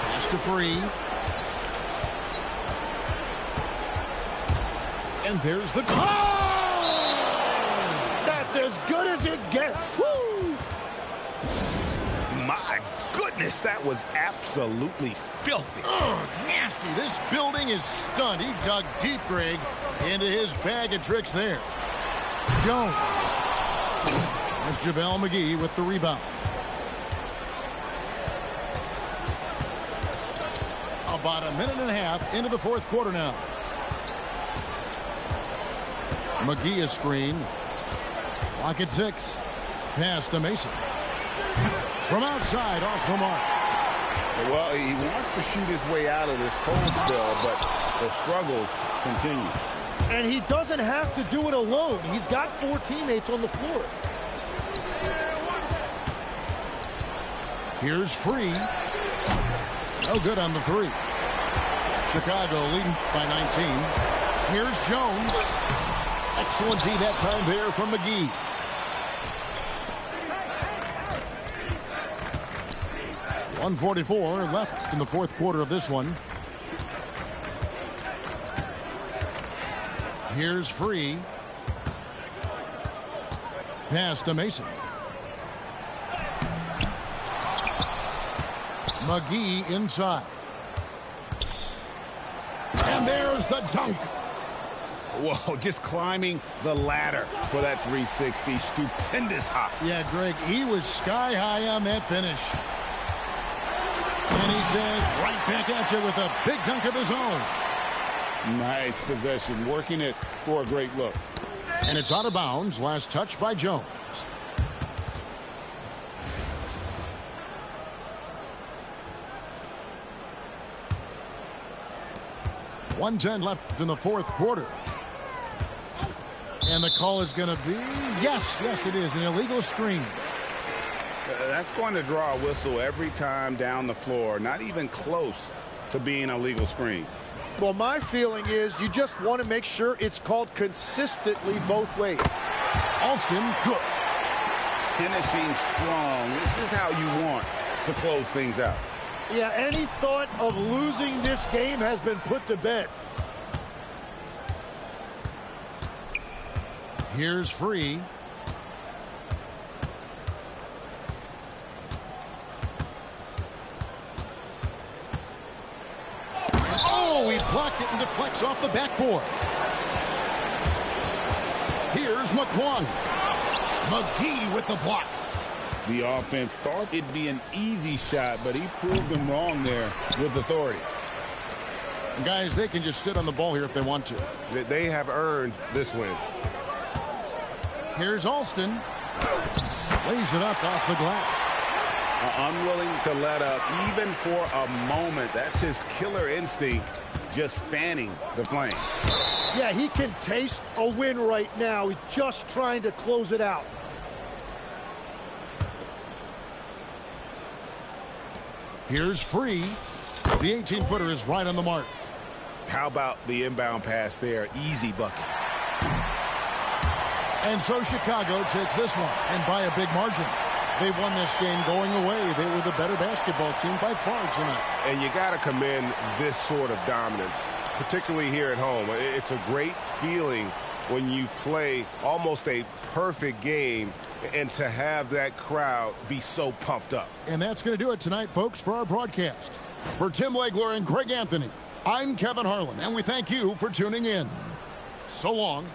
Pass to free. And there's the That's as good as it gets. Woo! My goodness, that was absolutely filthy. Oh, nasty. This building is stunned. He dug deep, Greg, into his bag of tricks there. Jones. There's JaVale McGee with the rebound. About a minute and a half into the fourth quarter now. McGee is screened. Clock at 6. Pass to Mason. From outside, off the mark. Well, he wants to shoot his way out of this cold spell, but the struggles continue. And he doesn't have to do it alone. He's got 4 teammates on the floor. Here's free. No good on the three. Chicago leading by 19. Here's Jones. Excellent D that time there from McGee. .144 left in the fourth quarter of this one. Here's free. Pass to Mason. McGee inside. And there's the dunk. Whoa, just climbing the ladder for that 360. Stupendous hop. Yeah, Greg, he was sky high on that finish. And he says right back at you with a big dunk of his own. Nice possession, working it for a great look. And it's out of bounds. Last touch by Jones. .110 left in the fourth quarter. And the call is going to be, yes, it is, an illegal screen. That's going to draw a whistle every time down the floor. Not even close to being a legal screen. Well, my feeling is you just want to make sure it's called consistently both ways. Alston, good. Finishing strong. This is how you want to close things out. Yeah, any thought of losing this game has been put to bed. Here's free. Oh, he blocked it and deflects off the backboard. Here's McClung. McGee with the block. The offense thought it'd be an easy shot, but he proved them wrong there with authority. And guys, they can just sit on the ball here if they want to. They have earned this win. Here's Alston. Lays it up off the glass. Unwilling to let up even for a moment. That's his killer instinct, just fanning the flame. Yeah, he can taste a win right now. He's just trying to close it out. Here's free. The 18-footer is right on the mark. How about the inbound pass there? Easy bucket. And so Chicago takes this one, and by a big margin. They won this game going away. They were the better basketball team by far tonight. And you got to commend this sort of dominance, particularly here at home. It's a great feeling when you play almost a perfect game and to have that crowd be so pumped up. And that's going to do it tonight, folks, for our broadcast. For Tim Legler and Greg Anthony, I'm Kevin Harlan, and we thank you for tuning in. So long.